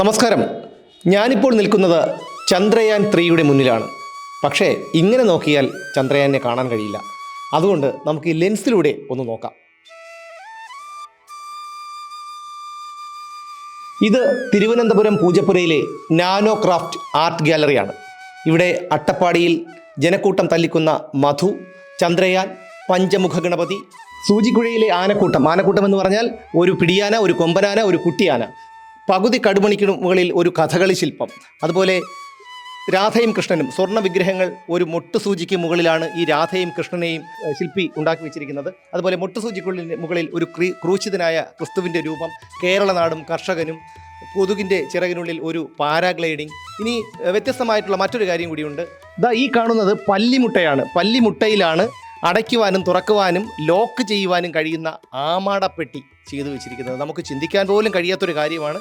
നമസ്കാരം. ഞാനിപ്പോൾ നിൽക്കുന്നത് ചന്ദ്രയാൻ 3യുടെ മുന്നിലാണ്. പക്ഷേ ഇങ്ങനെ നോക്കിയാൽ ചന്ദ്രയാനെ കാണാൻ കഴിയില്ല. അതുകൊണ്ട് നമുക്ക് ഈ ലെൻസിലൂടെ ഒന്ന് നോക്കാം. ഇത് തിരുവനന്തപുരം പൂജപ്പുരയിലെ നാനോ ക്രാഫ്റ്റ് ആർട്ട് ഗാലറിയാണ്. ഇവിടെ അട്ടപ്പാടിയിൽ ജനക്കൂട്ടം തല്ലിക്കുന്ന മധു, ചന്ദ്രയാൻ, പഞ്ചമുഖ ഗണപതി, സൂചിക്കുഴയിലെ ആനക്കൂട്ടം എന്ന് പറഞ്ഞാൽ ഒരു പിടിയാന, ഒരു കൊമ്പനാന, ഒരു കുട്ടിയാന, പകുതി കടുമണിക്ക് മുകളിൽ ഒരു കഥകളി ശില്പം, അതുപോലെ രാധയും കൃഷ്ണനും സ്വർണ്ണ വിഗ്രഹങ്ങൾ. ഒരു മൊട്ടുസൂചിക്ക് മുകളിലാണ് ഈ രാധയും കൃഷ്ണനെയും ശില്പി ഉണ്ടാക്കി വെച്ചിരിക്കുന്നത്. അതുപോലെ മൊട്ടുസൂചിക്കുള്ളിന് മുകളിൽ ഒരു ക്രൂശിതനായ ക്രിസ്തുവിൻ്റെ രൂപം, കേരള നാടും കർഷകനും, കൊതുകിൻ്റെ ചിറകിനുള്ളിൽ ഒരു പാരാഗ്ലൈഡിങ്. ഇനി വ്യത്യസ്തമായിട്ടുള്ള മറ്റൊരു കാര്യം കൂടിയുണ്ട്. ഈ കാണുന്നത് പല്ലിമുട്ടയാണ്. പല്ലിമുട്ടയിലാണ് അടയ്ക്കുവാനും തുറക്കുവാനും ലോക്ക് ചെയ്യുവാനും കഴിയുന്ന ആമാടപ്പെട്ടി ചെയ്തു വെച്ചിരിക്കുന്നത്. നമുക്ക് ചിന്തിക്കാൻ പോലും കഴിയാത്തൊരു കാര്യമാണ്.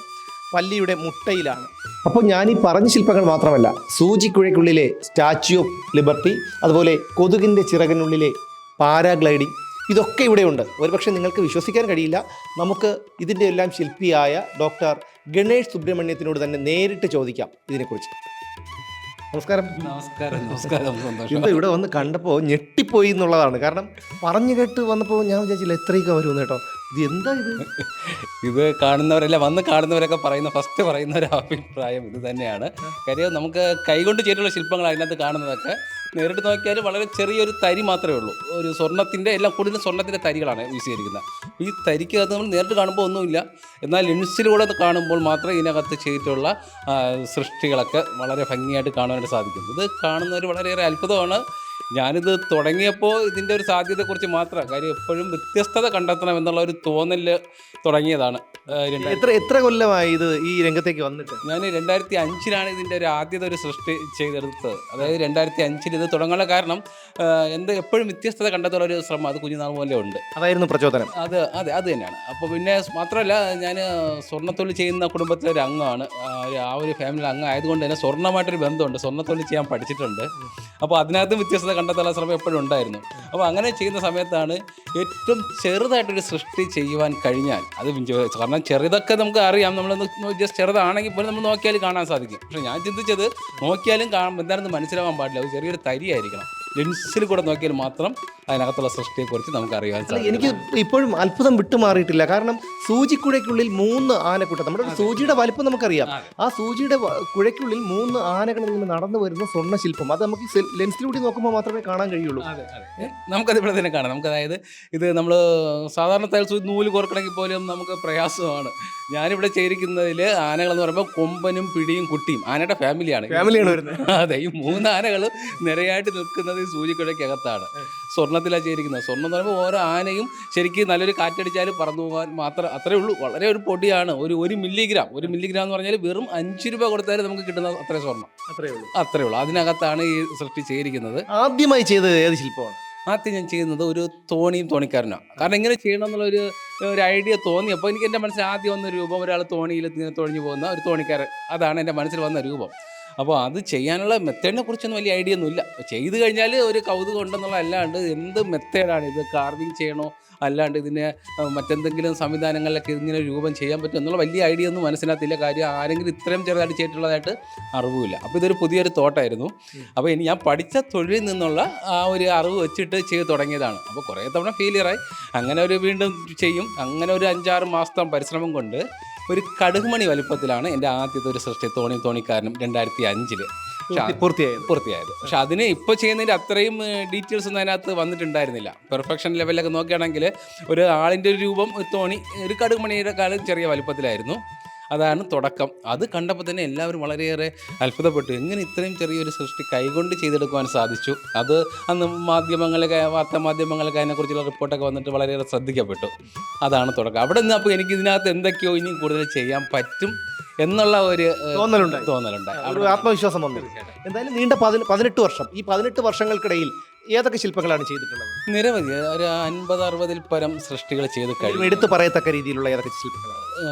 പല്ലിയുടെ മുട്ടയിലാണ്. അപ്പോൾ ഞാൻ ഈ പറഞ്ഞ ശില്പങ്ങൾ മാത്രമല്ല, സൂചിക്കുഴയ്ക്കുള്ളിലെ സ്റ്റാച്യു ഓഫ് ലിബർട്ടി, അതുപോലെ കൊതുകിൻ്റെ ചിറകിനുള്ളിലെ പാരാഗ്ലൈഡിങ്, ഇതൊക്കെ ഇവിടെയുണ്ട്. ഒരുപക്ഷെ നിങ്ങൾക്ക് വിശ്വസിക്കാൻ കഴിയില്ല. നമുക്ക് ഇതിൻ്റെ എല്ലാം ശില്പിയായ ഡോക്ടർ ഗണേഷ് സുബ്രഹ്മണ്യത്തിനോട് തന്നെ നേരിട്ട് ചോദിക്കാം ഇതിനെക്കുറിച്ച്. നമസ്കാരം. ഇന്ന് ഇവിടെ വന്ന് കണ്ടപ്പോൾ ഞെട്ടിപ്പോയി എന്നുള്ളതാണ്. കാരണം പറഞ്ഞു കേട്ട് വന്നപ്പോൾ ഞാൻ വിചാരിച്ചില്ല എത്രയൊക്കെ വരുമെന്ന് കേട്ടോ. ഇത് എന്താ ഇത് വന്ന് കാണുന്നവരൊക്കെ പറയുന്ന ഒരു അഭിപ്രായം ഇത് തന്നെയാണ്. കാര്യം നമുക്ക് കൈകൊണ്ട് ചെയ്തിട്ടുള്ള ശില്പങ്ങൾ അതിനകത്ത് കാണുന്നതൊക്കെ നേരിട്ട് നോക്കിയാൽ വളരെ ചെറിയൊരു തരി മാത്രമേ ഉള്ളൂ. ഒരു സ്വർണ്ണത്തിൻ്റെ എല്ലാം കൂടുതലും സ്വർണ്ണത്തിൻ്റെ തരികളാണ് യൂസ് ചെയ്തിരിക്കുന്നത്. ഈ തരിക്ക് അത് നമ്മൾ നേരിട്ട് കാണുമ്പോൾ ഒന്നുമില്ല. എന്നാൽ ലെൻസിലൂടെ കാണുമ്പോൾ മാത്രമേ ഇതിനകത്ത് ചെയ്തിട്ടുള്ള സൃഷ്ടികളൊക്കെ വളരെ ഭംഗിയായിട്ട് കാണാനായിട്ട് സാധിക്കും. ഇത് കാണുന്നവർ വളരെയേറെ അത്ഭുതമാണ്. ഞാനിത് തുടങ്ങിയപ്പോൾ ഇതിൻ്റെ ഒരു സാധ്യതയെക്കുറിച്ച് മാത്രം, കാര്യം എപ്പോഴും വ്യത്യസ്തത കണ്ടെത്തണം എന്നുള്ള ഒരു തോന്നൽ തുടങ്ങിയതാണ്. എത്ര കൊല്ലമായി ഇത് ഈ രംഗത്തേക്ക് വന്നിട്ട്? ഞാൻ 2005 ഇതിൻ്റെ ഒരു ആദ്യത്തെ ഒരു സൃഷ്ടി ചെയ്തെടുത്തത്. അതായത് 2005 ഇത് തുടങ്ങാനുള്ള കാരണം എപ്പോഴും വ്യത്യസ്തത കണ്ടെത്താനുള്ള ഒരു ശ്രമം അത് കുഞ്ഞുനാൾ പോലെ ഉണ്ട്. അതായിരുന്നു പ്രചോദനം. അത് തന്നെയാണ്. അപ്പോൾ പിന്നെ മാത്രമല്ല, ഞാൻ സ്വർണ്ണത്തൊഴിൽ ചെയ്യുന്ന കുടുംബത്തിലെ ഒരു അംഗമാണ്. ആ ഒരു ഫാമിലി അംഗം ആയതുകൊണ്ട് തന്നെ സ്വർണ്ണമായിട്ടൊരു ബന്ധമുണ്ട്. സ്വർണ്ണത്തൊഴിൽ ചെയ്യാൻ പഠിച്ചിട്ടുണ്ട്. അപ്പോൾ അതിനകത്ത് വ്യത്യസ്തത കണ്ടെത്താനുള്ള ശ്രമം എപ്പോഴും ഉണ്ടായിരുന്നു. അപ്പോൾ അങ്ങനെ ചെയ്യുന്ന സമയത്താണ് ഏറ്റവും ചെറുതായിട്ടൊരു സൃഷ്ടി ചെയ്യുവാൻ കഴിഞ്ഞാൽ അത് കാരണം ചെറുതൊക്കെ നമുക്ക് അറിയാം. നമ്മളൊന്ന് ജസ്റ്റ് ചെറുതാണെങ്കിൽ പോലും നമ്മൾ നോക്കിയാൽ കാണാൻ സാധിക്കും. പക്ഷേ ഞാൻ ചിന്തിച്ചത് നോക്കിയാലും എന്താണെന്ന് മനസ്സിലാവാൻ പാടില്ല. അത് ചെറിയൊരു തരിയായിരിക്കണം. ലെൻസിൽ കൂടെ നോക്കിയാൽ മാത്രം അതിനകത്തുള്ള സൃഷ്ടിയെക്കുറിച്ച് നമുക്ക് അറിയാൻ സാധിക്കും. എനിക്ക് ഇപ്പോഴും അത്ഭുതം വിട്ടുമാറിയിട്ടില്ല. കാരണം സൂചിക്കുഴയ്ക്കുള്ളിൽ 3 ആനക്കൂട്ടം, നമ്മുടെ ഒരു വലിപ്പം നമുക്കറിയാം. ആ സൂചിയുടെ കുഴയ്ക്കുള്ളിൽ 3 ആനകളിൽ നിന്ന് നടന്നു വരുന്ന സ്വർണ്ണ ശില്പം, അത് നമുക്ക് ലെൻസിലൂടെ നോക്കുമ്പോൾ മാത്രമേ കാണാൻ കഴിയുള്ളൂ. നമുക്കത് ഇവിടെ തന്നെ കാണാം. അതായത് ഇത് നമ്മൾ സാധാരണ നൂല് കോർക്കണമെങ്കിൽ പോലും നമുക്ക് പ്രയാസമാണ്. ഞാനിവിടെ ചെയ്തിരിക്കുന്നതിൽ ആനകളെന്ന് പറയുമ്പോൾ കൊമ്പനും പിടിയും കുട്ടിയും ആനയുടെ ഫാമിലിയാണ് വരുന്നത്. അതെ, ഈ 3 ആനകൾ നിരയായിട്ട് നിൽക്കുന്നത് ഈ സൂചിക്കുഴയ്ക്കകത്താണ്. സ്വർണ്ണത്തിലാണ് ചെയ്തിരിക്കുന്നത്. സ്വർണ്ണം എന്ന് പറയുമ്പോൾ ഓരോ ആനയും ശരിക്കും നല്ലൊരു കാറ്റടിച്ചാൽ പറന്നു പോകാൻ മാത്രം അത്രേ ഉള്ളൂ. വളരെ ഒരു പൊടിയാണ്. ഒരു മില്ലിഗ്രാം എന്ന് പറഞ്ഞാൽ വെറും 5 രൂപ കൊടുത്താൽ നമുക്ക് കിട്ടുന്ന അത്രയും സ്വർണ്ണം. അത്രേ ഉള്ളൂ. അതിനകത്താണ് ഈ സൃഷ്ടി ചെയ്തിരിക്കുന്നത്. ആദ്യമായി ചെയ്തത് ഏത് ശില്പമാണ്? ആദ്യം ഞാൻ ചെയ്യുന്നത് ഒരു തോണിക്കാരനാണ്. കാരണം ഇങ്ങനെ ചെയ്യണം എന്നുള്ളൊരു ഐഡിയ തോന്നിയപ്പോൾ എനിക്ക് എൻ്റെ മനസ്സിൽ ആദ്യം വന്ന രൂപം ഒരാൾ തോണിയിൽ ഇങ്ങനെ തുഴഞ്ഞു പോകുന്ന ഒരു തോണിക്കാരൻ. അതാണ് എൻ്റെ മനസ്സിൽ വന്ന രൂപം. അപ്പോൾ അത് ചെയ്യാനുള്ള മെത്തേഡിനെ കുറിച്ചൊന്നും വലിയ ഐഡിയ ഒന്നുമില്ല. ചെയ്ത് കഴിഞ്ഞാൽ ഒരു കൗതുകം ഉണ്ടെന്നുള്ള അല്ലാണ്ട് എന്ത് മെത്തേഡാണ് ഇത്, കാർവിങ് ചെയ്യണോ അല്ലാണ്ട് ഇതിനെ മറ്റെന്തെങ്കിലും സംവിധാനങ്ങളിലൊക്കെ ഇങ്ങനെ രൂപം ചെയ്യാൻ പറ്റും എന്നുള്ള വലിയ ഐഡിയ ഒന്നും മനസ്സിലാകത്തില്ല. കാര്യം ആരെങ്കിലും ഇത്രയും ചെറുതായിട്ട് ചെയ്തിട്ടുള്ളതായിട്ട് അറിവില്ല. അപ്പോൾ ഇതൊരു പുതിയൊരു തോട്ടായിരുന്നു. അപ്പോൾ ഞാൻ പഠിച്ച തൊഴിലിൽ നിന്നുള്ള ആ ഒരു അറിവ് വെച്ചിട്ട് ചെയ്ത് തുടങ്ങിയതാണ്. അപ്പോൾ കുറേ തവണ ഫെയിലിയറായി. അങ്ങനെ വീണ്ടും ചെയ്യും. അങ്ങനെ ഒരു 5-6 മാസത്തെ പരിശ്രമം കൊണ്ട് ഒരു കടുകുമണി വലിപ്പത്തിലാണ് എൻ്റെ ആദ്യത്തെ ഒരു സൃഷ്ടി തോണിക്കാരനും 2005 പൂർത്തിയായത്. പക്ഷെ അതിന് ഇപ്പോൾ ചെയ്യുന്നതിൻ്റെ അത്രയും ഡീറ്റെയിൽസ് ഒന്നും അതിനകത്ത് വന്നിട്ടുണ്ടായിരുന്നില്ല. പെർഫെക്ഷൻ ലെവലിലൊക്കെ നോക്കുകയാണെങ്കിൽ ഒരു ആളിൻ്റെ ഒരു രൂപം, ഒരു തോണി, ഒരു കടുകുമണിയുടെ കാലം ചെറിയ വലിപ്പത്തിലായിരുന്നു. അതാണ് തുടക്കം. അത് കണ്ടപ്പോൾ തന്നെ എല്ലാവരും വളരെയേറെ അത്ഭുതപ്പെട്ടു. എങ്ങനെ ഇത്രയും ചെറിയൊരു സൃഷ്ടി കൈകൊണ്ട് ചെയ്തെടുക്കുവാൻ സാധിച്ചു. അത് അന്ന് വാർത്താ മാധ്യമങ്ങളൊക്കെ അതിനെക്കുറിച്ചുള്ള റിപ്പോർട്ടൊക്കെ വന്നിട്ട് വളരെയേറെ ശ്രദ്ധിക്കപ്പെട്ടു. അതാണ് തുടക്കം. അവിടെ നിന്ന് അപ്പോൾ എനിക്ക് ഇതിനകത്ത് എന്തൊക്കെയോ ഇനിയും കൂടുതൽ ചെയ്യാൻ പറ്റും എന്നുള്ള ഒരു തോന്നലുണ്ടായി. ഒരു ആത്മവിശ്വാസം വന്നു. എന്തായാലും നീണ്ട 18 വർഷം, ഈ 18 വർഷങ്ങൾക്കിടയിൽ ഏതൊക്കെ ശില്പങ്ങളാണ് ചെയ്തിട്ടുള്ളത്? നിരവധി, ഒരു 50-60 പരം സൃഷ്ടികൾ ചെയ്ത് കഴിഞ്ഞു. എടുത്തു പറയത്തക്ക രീതിയിലുള്ള ഏതൊക്കെ ശില്പങ്ങളാണ്?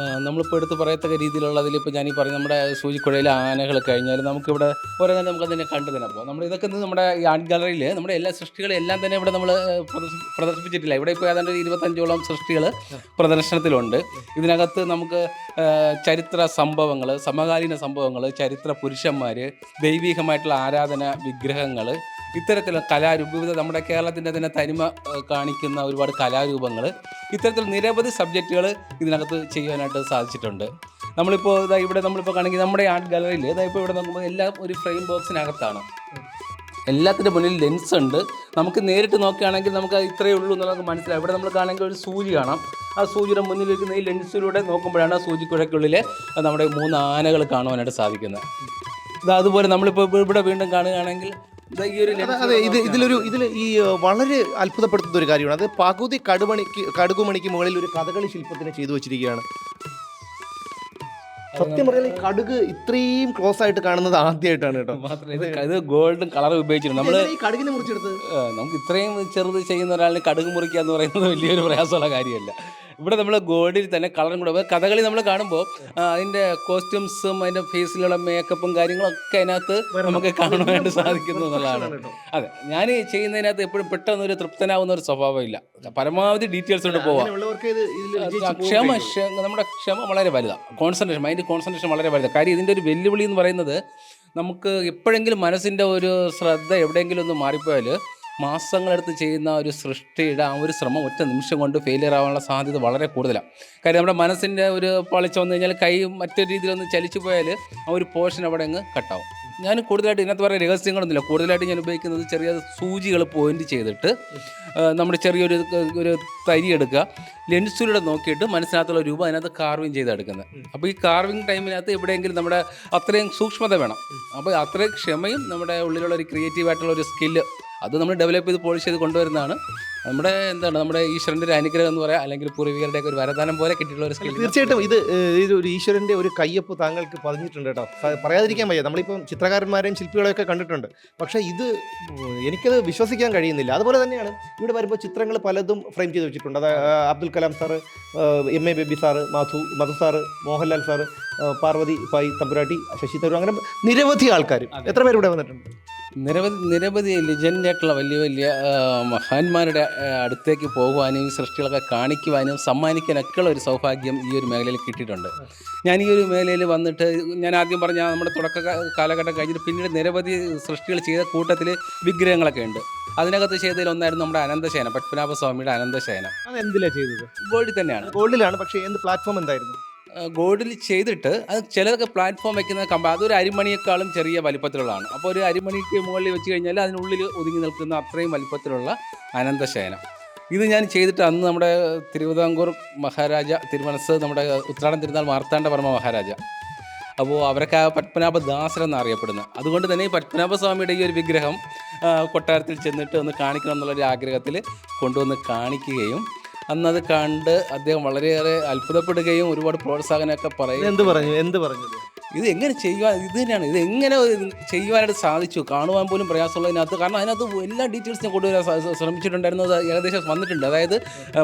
നമ്മളിപ്പോൾ എടുത്ത് പറയത്തക്ക രീതിയിലുള്ളതിൽ ഇപ്പോൾ ഞാനീ പറഞ്ഞ നമ്മുടെ സൂചിക്കുഴയിലെ ആനകൾ കഴിഞ്ഞാൽ നമുക്കിവിടെ ഓരോ തന്നെ നമുക്കതിനെ കണ്ടു തന്നെ പോകും. നമ്മൾ ഇതൊക്കെ നമ്മുടെ ഈ ആർട്ട് ഗാലറിയിൽ നമ്മുടെ എല്ലാ സൃഷ്ടികളും എല്ലാം തന്നെ ഇവിടെ നമ്മൾ പ്രദർശിപ്പിച്ചിട്ടില്ല. ഇവിടെ ഇപ്പോൾ ഏതാണ്ട് 25ഓളം സൃഷ്ടികൾ പ്രദർശനത്തിലുണ്ട്. ഇതിനകത്ത് നമുക്ക് ചരിത്ര സംഭവങ്ങൾ, സമകാലീന സംഭവങ്ങൾ, ചരിത്ര പുരുഷന്മാർ, ദൈവീകമായിട്ടുള്ള ആരാധന വിഗ്രഹങ്ങൾ, ഇത്തരത്തിലുള്ള കലാരൂപ നമ്മുടെ കേരളത്തിൻ്റെ തന്നെ തനിമ കാണിക്കുന്ന ഒരുപാട് കലാരൂപങ്ങൾ, ഇത്തരത്തിൽ നിരവധി സബ്ജക്റ്റുകൾ ഇതിനകത്ത് ചെയ്യാനായിട്ട് സാധിച്ചിട്ടുണ്ട്. നമ്മളിപ്പോൾ ഇവിടെ നമ്മളിപ്പോൾ കാണെങ്കിൽ നമ്മുടെ ആർട്ട് ഗാലറിയിൽ ഇപ്പോൾ ഇവിടെ നോക്കുമ്പോൾ എല്ലാം ഒരു ഫ്രെയിം ബോക്സിനകത്താണ്. എല്ലാത്തിൻ്റെ മുന്നിൽ ലെൻസ് ഉണ്ട്. നമുക്ക് നേരിട്ട് നോക്കുകയാണെങ്കിൽ നമുക്ക് ഇത്രയേ ഉള്ളൂ എന്നുള്ളത് മനസ്സിലാവും. ഇവിടെ നമ്മൾ കാണണമെങ്കിൽ ഒരു സൂചി കാണാം. ആ സൂചിയുടെ മുന്നിലിരിക്കുന്ന ഈ ലെൻസിലൂടെ നോക്കുമ്പോഴാണ് ആ സൂചിക്കുഴയ്ക്കുള്ളിൽ നമ്മുടെ 3 ആനകൾ കാണുവാനായിട്ട് സാധിക്കുന്നത്. അതുപോലെ നമ്മളിപ്പോൾ ഇവിടെ വീണ്ടും കാണുകയാണെങ്കിൽ അതെ, ഇതിൽ ഈ വളരെ അത്ഭുതപ്പെടുത്തുന്ന ഒരു കാര്യമാണ്. അത് പകുതി കടുകുമണിക്ക് മുകളിൽ ഒരു കഥകളി ശില്പത്തിനെ ചെയ്തു വെച്ചിരിക്കുകയാണ്. സത്യം പറഞ്ഞാൽ ഈ കടുക് ഇത്രയും ക്ലോസ് ആയിട്ട് കാണുന്നത് ആദ്യമായിട്ടാണ് കേട്ടോ. മാത്രമല്ല ഇത് ഗോൾഡൻ കളർ ഉപയോഗിച്ചിട്ടുണ്ട്. നമ്മൾ ഈ കടുകിനെ മുറിച്ചെടുത്തത് നമുക്ക് ഇത്രയും ചെറുത് ചെയ്യുന്ന ഒരാളിന് കടുക് മുറിക്കുക എന്ന് പറയുന്നത് വലിയൊരു പ്രയാസമുള്ള കാര്യമല്ല. ഇവിടെ നമ്മൾ ഗോൾഡിൽ തന്നെ കളറും കൂടെ കഥകളി നമ്മൾ കാണുമ്പോൾ അതിൻ്റെ കോസ്റ്റ്യൂംസും അതിൻ്റെ ഫേസിലുള്ള മേക്കപ്പും കാര്യങ്ങളൊക്കെ അതിനകത്ത് നമുക്ക് കാണുവാനായിട്ട് സാധിക്കുന്നു എന്നുള്ളതാണ്. അതെ, ഞാൻ ചെയ്യുന്നതിനകത്ത് എപ്പോഴും പെട്ടെന്ന് ഒരു തൃപ്തനാവുന്ന ഒരു സ്വഭാവമില്ല. പരമാവധി ഡീറ്റെയിൽസോട് പോവാം. നമ്മുടെ ക്ഷമ വളരെ വലുതാണ്. മൈൻഡ് കോൺസെൻട്രേഷൻ വളരെ വലുതാണ്. കാര്യം ഇതിൻ്റെ ഒരു വെല്ലുവിളി എന്ന് പറയുന്നത് നമുക്ക് എപ്പോഴെങ്കിലും മനസ്സിൻ്റെ ഒരു ശ്രദ്ധ എവിടെയെങ്കിലും ഒന്ന് മാറിപ്പോയാൽ മാസങ്ങളെടുത്ത് ചെയ്യുന്ന ഒരു സൃഷ്ടിയുടെ ആ ഒരു ശ്രമം ഒറ്റ നിമിഷം കൊണ്ട് ഫെയിലിയർ ആവാനുള്ള സാധ്യത വളരെ കൂടുതലാണ്. കാര്യം നമ്മുടെ മനസ്സിൻ്റെ ഒരു പാളിച്ച വന്നു കഴിഞ്ഞാൽ കൈ മറ്റൊരു രീതിയിലൊന്ന് ചലിച്ചു പോയാൽ ആ ഒരു പോർഷൻ അവിടെ അങ്ങ് കട്ടാവും. ഞാൻ കൂടുതലായിട്ട് ഇതിനകത്ത് പറയുന്ന രഹസ്യങ്ങളൊന്നുമില്ല. കൂടുതലായിട്ട് ഞാൻ ഉപയോഗിക്കുന്നത് ചെറിയ സൂചികൾ പോയിന്റ് ചെയ്തിട്ട് നമ്മുടെ ചെറിയൊരു തരി എടുക്കുക, ലെൻസിലൂടെ നോക്കിയിട്ട് മനസ്സിനകത്തുള്ള രൂപം അതിനകത്ത് കാർവിങ് ചെയ്തെടുക്കുന്നത്. അപ്പോൾ ഈ കാർവിങ് ടൈമിനകത്ത് എവിടെയെങ്കിലും നമ്മുടെ അത്രയും സൂക്ഷ്മത വേണം. അപ്പോൾ അത്രയും ക്ഷമയും നമ്മുടെ ഉള്ളിലുള്ള ഒരു ക്രിയേറ്റീവായിട്ടുള്ള ഒരു സ്കില്ല് അത് നമ്മൾ ഡെവലപ്പ് ചെയ്ത് പോളിഷ് ചെയ്ത് കൊണ്ടുവരുന്നതാണ്. നമ്മുടെ ഈശ്വരൻ്റെ ഒരു അനുഗ്രഹം എന്ന് പറയാം, അല്ലെങ്കിൽ പൂർവികരുടെ ഒരു വരദാനം പോലെ കിട്ടിയിട്ടുള്ള ഒരു സ്കിൽ. തീർച്ചയായിട്ടും ഇതൊരു ഈശ്വരൻ്റെ ഒരു കയ്യൊപ്പ് താങ്കൾക്ക് പതിഞ്ഞിട്ടുണ്ട് കേട്ടോ. പറയാതിരിക്കാൻ വയ്യ. നമ്മളിപ്പം ചിത്രകാരന്മാരെയും ശില്പികളെയൊക്കെ കണ്ടിട്ടുണ്ട്, പക്ഷേ എനിക്കത് വിശ്വസിക്കാൻ കഴിയുന്നില്ല. അതുപോലെ തന്നെയാണ് ഇവിടെ വരുമ്പോൾ ചിത്രങ്ങൾ പലതും ഫ്രെയിം ചെയ്ത് വെച്ചിട്ടുണ്ട്. അത് Abdul Kalam sir, MA Baby sir, Madhu sir, Mohanlal sir, Parvathi Bai Thampuratti, Shashi Tharoor, അങ്ങനെ നിരവധി ആൾക്കാർ. എത്ര പേര് ഇവിടെ വന്നിട്ടുണ്ട്? നിരവധി ലെജൻഡായിട്ടുള്ള വലിയ വലിയ മഹാന്മാരുടെ അടുത്തേക്ക് പോകുവാനും ഈ സൃഷ്ടികളൊക്കെ കാണിക്കുവാനും സമ്മാനിക്കാനൊക്കെയുള്ള ഒരു സൗഭാഗ്യം ഈ ഒരു മേഖലയിൽ കിട്ടിയിട്ടുണ്ട്. ഞാൻ ഈ ഒരു മേഖലയിൽ വന്നിട്ട് ഞാൻ ആദ്യം പറഞ്ഞ നമ്മുടെ തുടക്ക കാലഘട്ടം കഴിഞ്ഞിട്ട് പിന്നീട് നിരവധി സൃഷ്ടികൾ ചെയ്ത കൂട്ടത്തിൽ വിഗ്രഹങ്ങളൊക്കെ ഉണ്ട്. അതിനകത്ത് ചെയ്തതിലൊന്നായിരുന്നു നമ്മുടെ അനന്തശയനം, പത്മനാഭസ്വാമിയുടെ അനന്തശയനം. അത് എന്തിലാണ് ചെയ്തത്? ഗോൾഡിൽ തന്നെയാണ്. ഗോൾഡിലാണ്. പക്ഷേ എന്ത് പ്ലാറ്റ്ഫോം എന്തായിരുന്നു? ഗോൾഡിൽ ചെയ്തിട്ട് അത് ചിലതൊക്കെ പ്ലാറ്റ്ഫോം വയ്ക്കുന്ന അതൊരു അരിമണിയേക്കാളും ചെറിയ വലിപ്പത്തിലുള്ളതാണ്. അപ്പോൾ ഒരു അരിമണിക്ക് മുകളിൽ വെച്ച് കഴിഞ്ഞാൽ അതിനുള്ളിൽ ഒതുങ്ങി നിൽക്കുന്ന അത്രയും വലിപ്പത്തിലുള്ള അനന്തശയനം ഇത് ഞാൻ ചെയ്തിട്ട് അന്ന് നമ്മുടെ തിരുവിതാംകൂർ മഹാരാജ തിരുമനസ്, നമ്മുടെ ഉത്രാടം തിരുനാൾ മാർത്താണ്ഡവർമ്മ മഹാരാജ, അപ്പോൾ അവരൊക്കെ പത്മനാഭദാസൻ എന്നറിയപ്പെടുന്നത്. അതുകൊണ്ട് തന്നെ ഈ പത്മനാഭസ്വാമിയുടെ ഈ ഒരു വിഗ്രഹം കൊട്ടാരത്തിൽ ചെന്നിട്ട് ഒന്ന് കാണിക്കണം എന്നുള്ളൊരു ആഗ്രഹത്തിൽ കൊണ്ടുവന്ന് കാണിക്കുകയും അന്നത് കണ്ട് അദ്ദേഹം വളരെയേറെ അത്ഭുതപ്പെടുകയും ഒരുപാട് പ്രോത്സാഹനമൊക്കെ പറയും. എന്ത് പറഞ്ഞു? ഇത് എങ്ങനെ ചെയ്യുവാൻ, ഇത് തന്നെയാണ്, ഇത് എങ്ങനെ ചെയ്യുവാനായിട്ട് സാധിച്ചു, കാണുവാൻ പോലും പ്രയാസമുള്ളതിനകത്ത്. കാരണം അതിനകത്ത് എല്ലാ ഡീറ്റെയിൽസും കൊണ്ടുവരാൻ ശ്രമിച്ചിട്ടുണ്ടായിരുന്നത് ഏകദേശം വന്നിട്ടുണ്ട്. അതായത്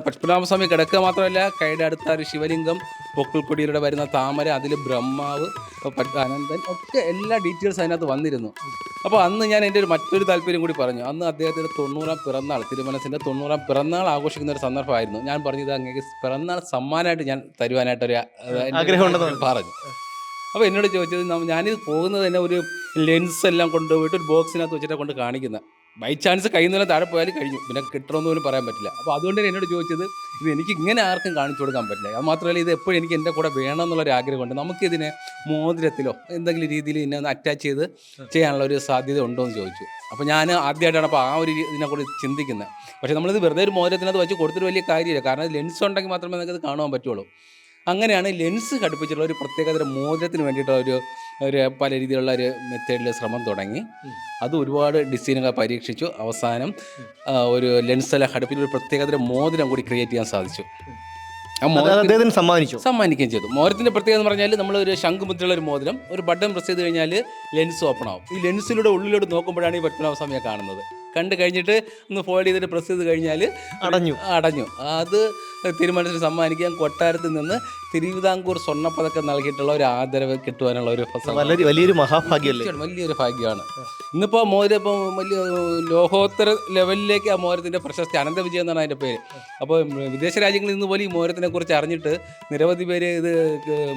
പത്മനാഭസ്വാമി കിടക്കുക മാത്രമല്ല, കൈയുടെ അടുത്ത ഒരു ശിവലിംഗം, പൊക്കിൾക്കൊടിയിലൂടെ വരുന്ന താമര, അതിൽ ബ്രഹ്മാവ്, അനന്തൻ ഒക്കെ എല്ലാ ഡീറ്റെയിൽസ് അതിനകത്ത് വന്നിരുന്നു. അപ്പോൾ അന്ന് ഞാൻ എൻ്റെ മറ്റൊരു താല്പര്യം കൂടി പറഞ്ഞു. അന്ന് അദ്ദേഹത്തിൻ്റെ 90ാം പിറന്നാൾ, തിരുമനസിൻ്റെ 90ാം പിറന്നാൾ ആഘോഷിക്കുന്ന ഒരു സന്ദർഭമായിരുന്നു. ഞാൻ പറഞ്ഞത് അങ്ങേക്ക് പിറന്നാൾ സമ്മാനമായിട്ട് ഞാൻ തരുവാനായിട്ടൊരു ആഗ്രഹമുണ്ടെന്ന് പറഞ്ഞു. അപ്പോൾ എന്നോട് ചോദിച്ചത്, ഞാനിത് പോകുന്നത് തന്നെ ഒരു ലെൻസ് എല്ലാം കൊണ്ടുപോയിട്ട് ഒരു ബോക്സിനകത്ത് വെച്ചിട്ട് കൊണ്ട് കാണിക്കുന്നത്. ബൈ ചാൻസ് കയ്യിൽ നിന്നെല്ലാം താഴെ പോയാലും കഴിഞ്ഞു, പിന്നെ കിട്ടണമെന്ന് പോലും പറയാൻ പറ്റില്ല. അപ്പോൾ അതുകൊണ്ട് തന്നെ എന്നോട് ചോദിച്ചത്, ഇത് എനിക്ക് ഇങ്ങനെ ആർക്കും കാണിച്ചു കൊടുക്കാൻ പറ്റില്ല. അത് മാത്രമല്ല, ഇത് എപ്പോഴും എനിക്ക് എൻ്റെ കൂടെ വേണം എന്നുള്ളൊരു ആഗ്രഹമുണ്ട്. നമുക്കിതിനെ മോതിരത്തിലോ എന്തെങ്കിലും രീതിയിൽ ഇതിനെ ഒന്ന് അറ്റാച്ച് ചെയ്ത് ചെയ്യാനുള്ള ഒരു സാധ്യത ഉണ്ടോ എന്ന് ചോദിച്ചു. അപ്പോൾ ഞാൻ ആദ്യമായിട്ടാണ് അപ്പോൾ ആ ഒരു ഇതിനെക്കൂടി ചിന്തിക്കുന്നത്. പക്ഷേ നമ്മളിത് വെറുതെ ഒരു മോതിരത്തിനകത്ത് വെച്ച് കൊടുത്തിട്ട് വലിയ കാര്യമില്ല. കാരണം ലെൻസ് ഉണ്ടെങ്കിൽ മാത്രമേ നമുക്കത് കാണുവാൻ പറ്റുള്ളൂ. അങ്ങനെയാണ് ലെൻസ് ഘടിപ്പിച്ചിട്ടുള്ള ഒരു പ്രത്യേകതരം മോതിരത്തിന് വേണ്ടിയിട്ടുള്ള ഒരു പല രീതിയിലുള്ള ഒരു മെത്തേഡിൽ ശ്രമം തുടങ്ങി. അത് ഒരുപാട് ഡിസൈനുകൾ പരീക്ഷിച്ചു. അവസാനം ഒരു ലെൻസെല്ലാം ഘടിപ്പിച്ച് ഒരു പ്രത്യേകതരം മോതിരം കൂടി ക്രിയേറ്റ് ചെയ്യാൻ സാധിച്ചു. സമ്മാനിക്കുകയും ചെയ്തു. മോതിരത്തിൻ്റെ പ്രത്യേകത എന്ന് പറഞ്ഞാൽ, നമ്മളൊരു ശംഖുമുദ്രയുള്ള ഒരു മോതിരം, ഒരു ബട്ടൺ പ്രസ് ചെയ്ത് കഴിഞ്ഞാൽ ലെൻസ് ഓപ്പൺ ആവും. ഈ ലെൻസിലൂടെ ഉള്ളിലോട്ട് നോക്കുമ്പോഴാണ് ഈ പത്മനാഭസ്വാമിയെ കാണുന്നത്. കണ്ടു കഴിഞ്ഞിട്ട് ഒന്ന് ഫോൾഡ് ചെയ്തിട്ട് പ്രസ് ചെയ്ത് കഴിഞ്ഞാൽ അടഞ്ഞു. അത് തിരുമനസിന് സമ്മാനിക്കാൻ കൊട്ടാരത്തിൽ നിന്ന് തിരുവിതാംകൂർ സ്വർണ്ണപ്പതക്കം നൽകിയിട്ടുള്ള ഒരു ആദരവ് കിട്ടുവാനുള്ള ഒരു വലിയൊരു മഹാഭാഗ്യമല്ലേ? വലിയൊരു ഭാഗ്യമാണ്. ഇന്നിപ്പോൾ മോര് ഇപ്പം വലിയ ലോകോത്തര ലെവലിലേക്ക് ആ മോരത്തിൻ്റെ പ്രശസ്തി, അനന്തവിജയം എന്നാണ് അതിൻ്റെ പേര്. അപ്പോൾ വിദേശ രാജ്യങ്ങളിൽ നിന്ന് പോലും ഈ മോരത്തിനെ കുറിച്ച് അറിഞ്ഞിട്ട് നിരവധി പേര് ഇത്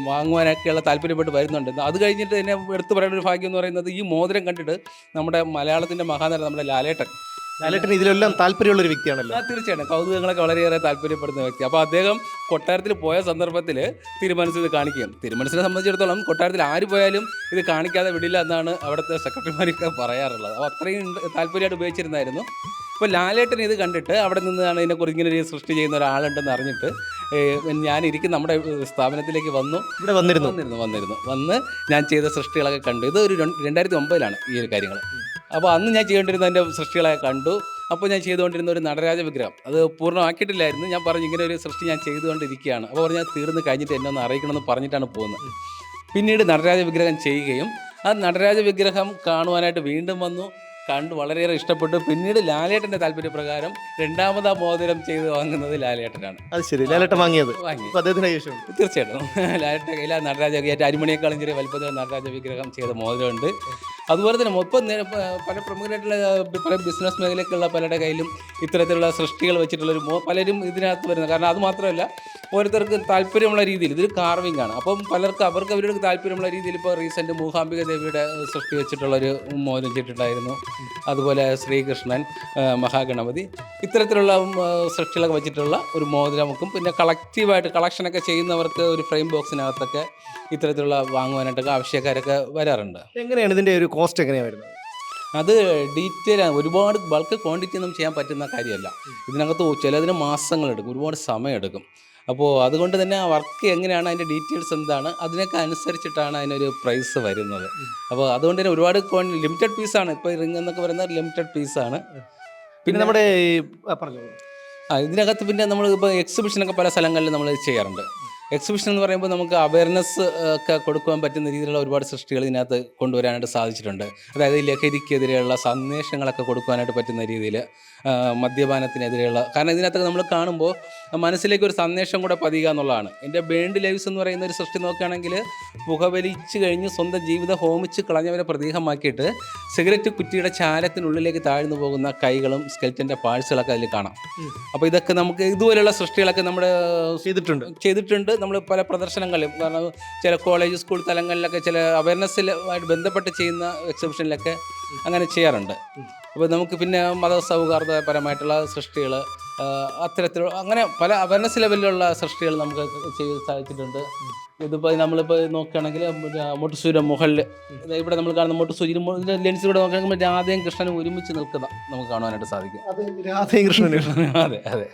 വാങ്ങുവാനൊക്കെയുള്ള താല്പര്യപ്പെട്ട് വരുന്നുണ്ട്. അത് കഴിഞ്ഞിട്ട് എന്നെ എടുത്തു പറയേണ്ട ഒരു ഭാഗ്യം എന്ന് പറയുന്നത് ഈ മോതിരം കണ്ടിട്ട് നമ്മുടെ മലയാളത്തിൻ്റെ മഹാനടൻ നമ്മുടെ ലാലേട്ടൻ ഇതിലെല്ലാം താല്പര്യമുള്ളൊരു വ്യക്തിയാണല്ലോ. തീർച്ചയായിട്ടും കൗതുകങ്ങളൊക്കെ വളരെയേറെ താല്പര്യപ്പെടുന്ന വ്യക്തി. അപ്പോൾ അദ്ദേഹം കൊട്ടാരത്തിൽ പോയ സന്ദർഭത്തിൽ തിരുമനസ് ഇത് കാണിക്കുകയും, തിരുമനസിനെ സംബന്ധിച്ചിടത്തോളം കൊട്ടാരത്തിൽ ആര് പോയാലും ഇത് കാണിക്കാതെ വിടില്ല എന്നാണ് അവിടുത്തെ സെക്രട്ടറിമാരൊക്കെ പറയാറുള്ളത്. അപ്പോൾ അത്രയും താല്പര്യമായിട്ട് ഉപയോഗിച്ചിരുന്നായിരുന്നു. അപ്പോൾ ലാലേട്ടൻ ഇത് കണ്ടിട്ട് അവിടെ നിന്നാണ് ഇതിനെക്കുറിച്ച് ഇങ്ങനെ ഒരു സൃഷ്ടി ചെയ്യുന്ന ഒരാളുണ്ടെന്ന് അറിഞ്ഞിട്ട് ഞാനിരിക്കുന്ന നമ്മുടെ സ്ഥാപനത്തിലേക്ക് ഇവിടെ വന്ന് ഞാൻ ചെയ്ത സൃഷ്ടികളൊക്കെ കണ്ടു. ഇത് ഒരു 2009 ഈ ഒരു കാര്യങ്ങൾ. അപ്പോൾ അന്ന് ഞാൻ ചെയ്തുകൊണ്ടിരുന്ന എൻ്റെ സൃഷ്ടികളൊക്കെ കണ്ടു. അപ്പോൾ ഞാൻ ചെയ്തുകൊണ്ടിരുന്ന ഒരു നടരാജ വിഗ്രഹം അത് പൂർണ്ണമാക്കിയിട്ടില്ലായിരുന്നു. ഞാൻ പറഞ്ഞു ഇങ്ങനെ ഒരു സൃഷ്ടി ഞാൻ ചെയ്തുകൊണ്ടിരിക്കുകയാണ്. അപ്പോൾ പറഞ്ഞാൽ തീർന്ന് കഴിഞ്ഞിട്ട് എന്നെ ഒന്ന് അറിയിക്കണമെന്ന് പറഞ്ഞിട്ടാണ് പോകുന്നത്. പിന്നീട് നടരാജ വിഗ്രഹം ചെയ്യുകയും ആ നടരാജ വിഗ്രഹം കാണുവാനായിട്ട് വീണ്ടും വന്നു, കണ്ട് വളരെയേറെ ഇഷ്ടപ്പെട്ടു. പിന്നീട് ലാലേട്ടൻ്റെ താല്പര്യപ്രകാരം രണ്ടാമതാ മോതിരം ചെയ്ത് വാങ്ങുന്നത് ലാലേട്ടനാണ്. അത് ശരി, ലാലേട്ടൻ വാങ്ങി. തീർച്ചയായിട്ടും ലാലേട്ടൻ്റെ കയ്യിൽ നടരാജ അരിമണിയേക്കാളും ചെറിയ വലുപ്പത്തിൽ നടരാജ വിഗ്രഹം ചെയ്ത മോതിരമുണ്ട്. അതുപോലെ തന്നെ ഇപ്പം പല പ്രമുഖരായിട്ടുള്ള പല ബിസിനസ് മേഖലയ്ക്കുള്ള പലരുടെ കയ്യിലും ഇത്തരത്തിലുള്ള സൃഷ്ടികൾ വെച്ചിട്ടുള്ളൊരു പലരും ഇതിനകത്ത് വരുന്നത്. കാരണം അത് മാത്രമല്ല, ഓരോരുത്തർക്ക് താല്പര്യമുള്ള രീതിയിൽ ഇതൊരു കാർവിംഗ് ആണ്. അപ്പം പലർക്ക് അവർക്ക് താല്പര്യമുള്ള രീതിയിൽ ഇപ്പോൾ റീസെൻ്റ് മൂകാംബിക ദേവിയുടെ സൃഷ്ടി വെച്ചിട്ടുള്ളൊരു മോതിരം ചെയ്തിട്ടുണ്ടായിരുന്നു. അതുപോലെ ശ്രീകൃഷ്ണൻ, മഹാഗണപതി, ഇത്തരത്തിലുള്ള സൃഷ്ടികളൊക്കെ വെച്ചിട്ടുള്ള ഒരു മോതിരമുക്കും. പിന്നെ കളക്റ്റീവായിട്ട് കളക്ഷനൊക്കെ ചെയ്യുന്നവർക്ക് ഒരു ഫ്രെയിം ബോക്സിനകത്തൊക്കെ ഇത്തരത്തിലുള്ള വാങ്ങുവാനായിട്ടൊക്കെ ആവശ്യക്കാരൊക്കെ വരാറുണ്ട്. എങ്ങനെയാണ് ഇതിൻ്റെ ഒരു കോസ്റ്റ് എങ്ങനെയാണ് വരുന്നത്? അത് ഡീറ്റെയിൽ ഒരുപാട് ബൾക്ക് ക്വാണ്ടിറ്റി ഒന്നും ചെയ്യാൻ പറ്റുന്ന കാര്യമല്ല. ഇതിനകത്ത് ചിലതിന് മാസങ്ങളെടുക്കും, ഒരുപാട് സമയമെടുക്കും. അപ്പോൾ അതുകൊണ്ട് തന്നെ ആ വർക്ക് എങ്ങനെയാണ്, അതിൻ്റെ ഡീറ്റെയിൽസ് എന്താണ്, അതിനൊക്കെ അനുസരിച്ചിട്ടാണ് അതിനൊരു പ്രൈസ് വരുന്നത്. അപ്പോൾ അതുകൊണ്ട് തന്നെ ഒരുപാട് ലിമിറ്റഡ് പീസാണ്. ഇപ്പോൾ റിംഗ് എന്നൊക്കെ പറയുന്നത് ലിമിറ്റഡ് പീസാണ്. പിന്നെ നമ്മുടെ ഇതിനകത്ത് പിന്നെ നമ്മൾ ഇപ്പോൾ എക്സിബിഷനൊക്കെ പല സ്ഥലങ്ങളിൽ നമ്മൾ ചെയ്യാറുണ്ട്. എക്സിബിഷൻ എന്ന് പറയുമ്പോൾ നമുക്ക് അവയർനെസ് ഒക്കെ കൊടുക്കുവാൻ പറ്റുന്ന രീതിയിലുള്ള ഒരുപാട് സൃഷ്ടികൾ ഇതിനകത്ത് കൊണ്ടുവരാനായിട്ട് സാധിച്ചിട്ടുണ്ട്. അതായത് ലഹരിക്കെതിരെയുള്ള സന്ദേശങ്ങളൊക്കെ കൊടുക്കുവാനായിട്ട് പറ്റുന്ന രീതിയിൽ, മദ്യപാനത്തിനെതിരെയുള്ള, കാരണം ഇതിനകത്തൊക്കെ നമ്മൾ കാണുമ്പോൾ മനസ്സിലേക്ക് ഒരു സന്ദേശം കൂടെ പതിയുക എന്നുള്ളതാണ്. എൻ്റെ ബേൺഡ് ലൈവ്സ് എന്ന് പറയുന്ന ഒരു സൃഷ്ടി നോക്കുകയാണെങ്കിൽ പുകവലിച്ച് കഴിഞ്ഞ് സ്വന്തം ജീവിതം ഹോമിച്ച് കളഞ്ഞവരെ പ്രതീകമാക്കിയിട്ട് സിഗരറ്റ് കുറ്റിയുടെ ചാരത്തിനുള്ളിലേക്ക് താഴ്ന്നു പോകുന്ന കൈകളും സ്കെൽറ്റൻ്റെ പാഴ്സുകളൊക്കെ അതിൽ കാണാം. അപ്പോൾ ഇതൊക്കെ നമുക്ക് ഇതുപോലെയുള്ള സൃഷ്ടികളൊക്കെ നമ്മൾ ചെയ്തിട്ടുണ്ട് നമ്മൾ പല പ്രദർശനങ്ങളിലും. കാരണം ചില കോളേജ് സ്കൂൾ തലങ്ങളിലൊക്കെ ചില അവയർനെസ്സിലുമായിട്ട് ബന്ധപ്പെട്ട് ചെയ്യുന്ന എക്സിബിഷനിലൊക്കെ അങ്ങനെ ചെയ്യാറുണ്ട്. അപ്പോൾ നമുക്ക് പിന്നെ മതസൗഹാർദ്ദപരമായിട്ടുള്ള സൃഷ്ടികൾ, അത്തരത്തിലുള്ള അങ്ങനെ പല അവയർനെസ് ലെവലിലുള്ള സൃഷ്ടികൾ നമുക്ക് ചെയ്യാൻ സാധിച്ചിട്ടുണ്ട്. ഇതിപ്പോൾ നമ്മളിപ്പോൾ നോക്കുകയാണെങ്കിൽ മുട്ടുസൂര്യ മുകളിൽ ഇവിടെ നമ്മൾ കാണുന്ന മുട്ടുസൂര്യ ലെൻസിലൂടെ നോക്കുകയാണെങ്കിൽ രാധയും കൃഷ്ണനും ഒരുമിച്ച് നിൽക്കുന്ന നമുക്ക് കാണുവാനായിട്ട് സാധിക്കും. അതെ അതെ.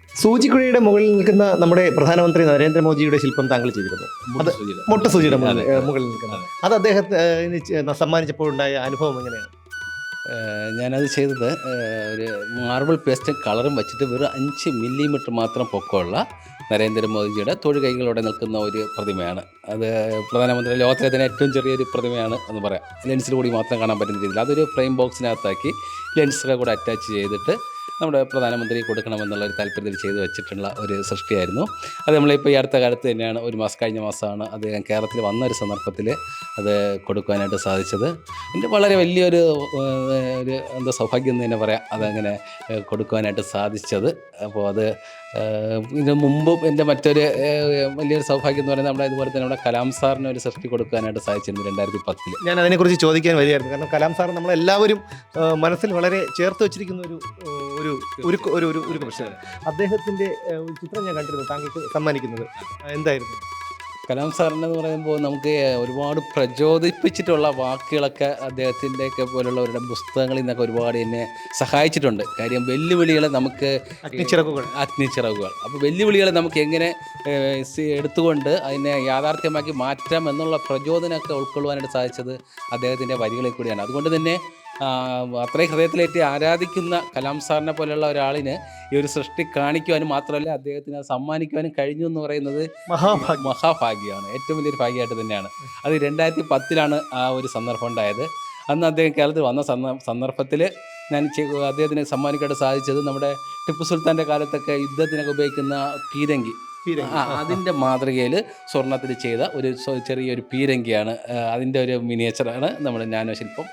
സൂചിക്കുഴിയുടെ മുകളിൽ നിൽക്കുന്ന നമ്മുടെ പ്രധാനമന്ത്രി നരേന്ദ്രമോദിയുടെ ശില്പം താങ്കൾ ചെയ്തിരുന്നു. അത് മുട്ടസൂചിയുടെ മുകളിൽ നിൽക്കുന്നത്, അത് അദ്ദേഹത്തിന് സമ്മാനിച്ചപ്പോഴുണ്ടായ അനുഭവം എങ്ങനെയാണ്? ഞാനത് ചെയ്തത് ഒരു മാർബിൾ പേസ്റ്റ് കളറും വെച്ചിട്ട് വെറും 5 മില്ലിമീറ്റർ മാത്രം പൊക്കമുള്ള നരേന്ദ്രമോദിജിയുടെ തൊഴുകൈകളോടെ നിൽക്കുന്ന ഒരു പ്രതിമയാണ്. അത് പ്രധാനമന്ത്രി ലോകത്തിലെ തന്നെ ഏറ്റവും ചെറിയൊരു പ്രതിമയാണ് എന്ന് പറയാം. ലെൻസിൽ കൂടി മാത്രം കാണാൻ പറ്റുന്ന രീതിയിൽ അതൊരു ഫ്രെയിം ബോക്സിനകത്താക്കി ലെൻസൊക്കെ കൂടെ അറ്റാച്ച് ചെയ്തിട്ട് നമ്മുടെ പ്രധാനമന്ത്രി കൊടുക്കണമെന്നുള്ള ഒരു താല്പര്യത്തിൽ ചെയ്തു വെച്ചിട്ടുള്ള ഒരു സൃഷ്ടിയായിരുന്നു. അത് നമ്മളിപ്പോൾ ഈ അടുത്ത കാലത്ത് തന്നെയാണ്, കഴിഞ്ഞ മാസമാണ് അദ്ദേഹം കേരളത്തിൽ വന്ന ഒരു സന്ദർഭത്തിൽ അത് കൊടുക്കുവാനായിട്ട് സാധിച്ചത്. എൻ്റെ വളരെ വലിയൊരു സൗഭാഗ്യം എന്ന് തന്നെ പറയാം അതങ്ങനെ കൊടുക്കുവാനായിട്ട് സാധിച്ചത്. അപ്പോൾ അത് ഇതിന് മുമ്പും എൻ്റെ മറ്റൊരു വലിയൊരു സൗഭാഗ്യം എന്ന് പറയുന്നത് ഇതുപോലെ തന്നെ നമ്മുടെ കലാം സാറിന് ഒരു സൃഷ്ടി കൊടുക്കാനായിട്ട് സാധിച്ചിരുന്നു 2010. ഞാൻ അതിനെക്കുറിച്ച് ചോദിക്കാൻ വരികയായിരുന്നു. കാരണം കലാം സാർ നമ്മളെല്ലാവരും മനസ്സിൽ വളരെ ചേർത്ത് വെച്ചിരിക്കുന്ന ഒരു പ്രശ്നമാണ്. അദ്ദേഹത്തിൻ്റെ ചിത്രം ഞാൻ കണ്ടിരുന്നു താങ്കൾക്ക് സമ്മാനിക്കുന്നത്. എന്തായിരുന്നു? കലാം സാറിനെന്ന് പറയുമ്പോൾ നമുക്ക് ഒരുപാട് പ്രചോദിപ്പിച്ചിട്ടുള്ള വാക്കുകളൊക്കെ അദ്ദേഹത്തിൻ്റെയൊക്കെ പോലുള്ളവരുടെ പുസ്തകങ്ങളിൽ നിന്നൊക്കെ ഒരുപാട് എന്നെ സഹായിച്ചിട്ടുണ്ട്. കാര്യം വെല്ലുവിളികൾ നമുക്ക് അഗ്നിച്ചിറകുകൾ അപ്പോൾ വെല്ലുവിളികളെ നമുക്ക് എങ്ങനെ എടുത്തുകൊണ്ട് അതിനെ യാഥാർത്ഥ്യമാക്കി മാറ്റാം എന്നുള്ള പ്രചോദനമൊക്കെ ഉൾക്കൊള്ളുവാനായിട്ട് സാധിച്ചത് അദ്ദേഹത്തിൻ്റെ വരികളിൽ കൂടിയാണ്. അതുകൊണ്ട് തന്നെ അത്രയും ഹൃദയത്തിലേറ്റി ആരാധിക്കുന്ന കലാം സാറിനെ പോലെയുള്ള ഒരാളിന് ഈ ഒരു സൃഷ്ടി കാണിക്കുവാനും മാത്രമല്ല അദ്ദേഹത്തിന് സമ്മാനിക്കുവാനും കഴിഞ്ഞു എന്ന് പറയുന്നത് മഹാഭാഗ്യമാണ്. ഏറ്റവും വലിയൊരു ഭാഗ്യമായിട്ട് തന്നെയാണ്. അത് 2010 ആ ഒരു സന്ദർഭം ഉണ്ടായത്. അന്ന് അദ്ദേഹം കേരളത്തിൽ വന്ന സന്ദർഭത്തിൽ ഞാൻ അദ്ദേഹത്തിന് സമ്മാനിക്കാനായിട്ട് സാധിച്ചത് നമ്മുടെ ടിപ്പു സുൽത്താൻ്റെ കാലത്തൊക്കെ യുദ്ധത്തിനൊക്കെ ഉപയോഗിക്കുന്ന പീരങ്കി, അതിൻ്റെ മാതൃകയിൽ സ്വർണ്ണത്തിൽ ചെയ്ത ഒരു ചെറിയൊരു പീരങ്കിയാണ്. അതിൻ്റെ ഒരു മിനിയേച്ചറാണ് നമ്മുടെ നാനോ ശില്പം.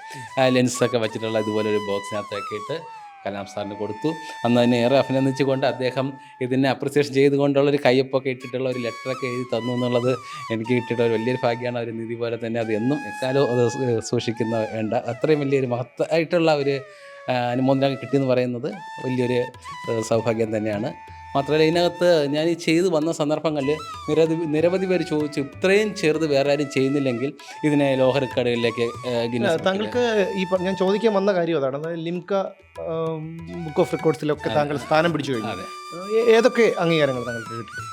ലെൻസൊക്കെ വെച്ചിട്ടുള്ള ഇതുപോലെ ഒരു ബോക്സിനകത്തൊക്കെ ഇട്ട് കലാം സാറിന് കൊടുത്തു. അന്ന് തന്നെ ഏറെ അഭിനന്ദിച്ചുകൊണ്ട് അദ്ദേഹം ഇതിനെ അപ്രിസിയേഷൻ ചെയ്തുകൊണ്ടുള്ളൊരു കയ്യൊപ്പൊക്കെ ഇട്ടിട്ടുള്ള ഒരു ലെറ്ററൊക്കെ എഴുതി തന്നു എന്നുള്ളത് എനിക്ക് കിട്ടിയിട്ട് ഒരു വലിയൊരു ഭാഗ്യമാണ്. ഒരു നിധി പോലെ തന്നെ അത് എന്നും എക്കാലവും അത് സൂക്ഷിക്കുന്ന വേണ്ട അത്രയും വലിയൊരു മഹത്തായിട്ടുള്ള ഒരു അനുമോദനം കിട്ടിയെന്ന് പറയുന്നത് വലിയൊരു സൗഭാഗ്യം തന്നെയാണ്. മാത്രമല്ല ഇതിനകത്ത് ഞാൻ ഈ ചെയ്തു വന്ന സന്ദർഭങ്ങളിൽ നിരവധി പേര് ചോദിച്ചു, ഇത്രയും ചെറുത് വേറെ ആരും ചെയ്യുന്നില്ലെങ്കിൽ ഇതിനെ ലോഹറിക്കടകളിലേക്ക് താങ്കൾക്ക് ഈ ഞാൻ ചോദിക്കാൻ വന്ന കാര്യം അതാണ്. അതായത് ലിംക ബുക്ക് ഓഫ് റെക്കോർഡ്സിലൊക്കെ താങ്കൾ സ്ഥാനം പിടിച്ചു കഴിഞ്ഞു. ഏതൊക്കെ അംഗീകാരങ്ങൾ താങ്കൾക്ക് കിട്ടി?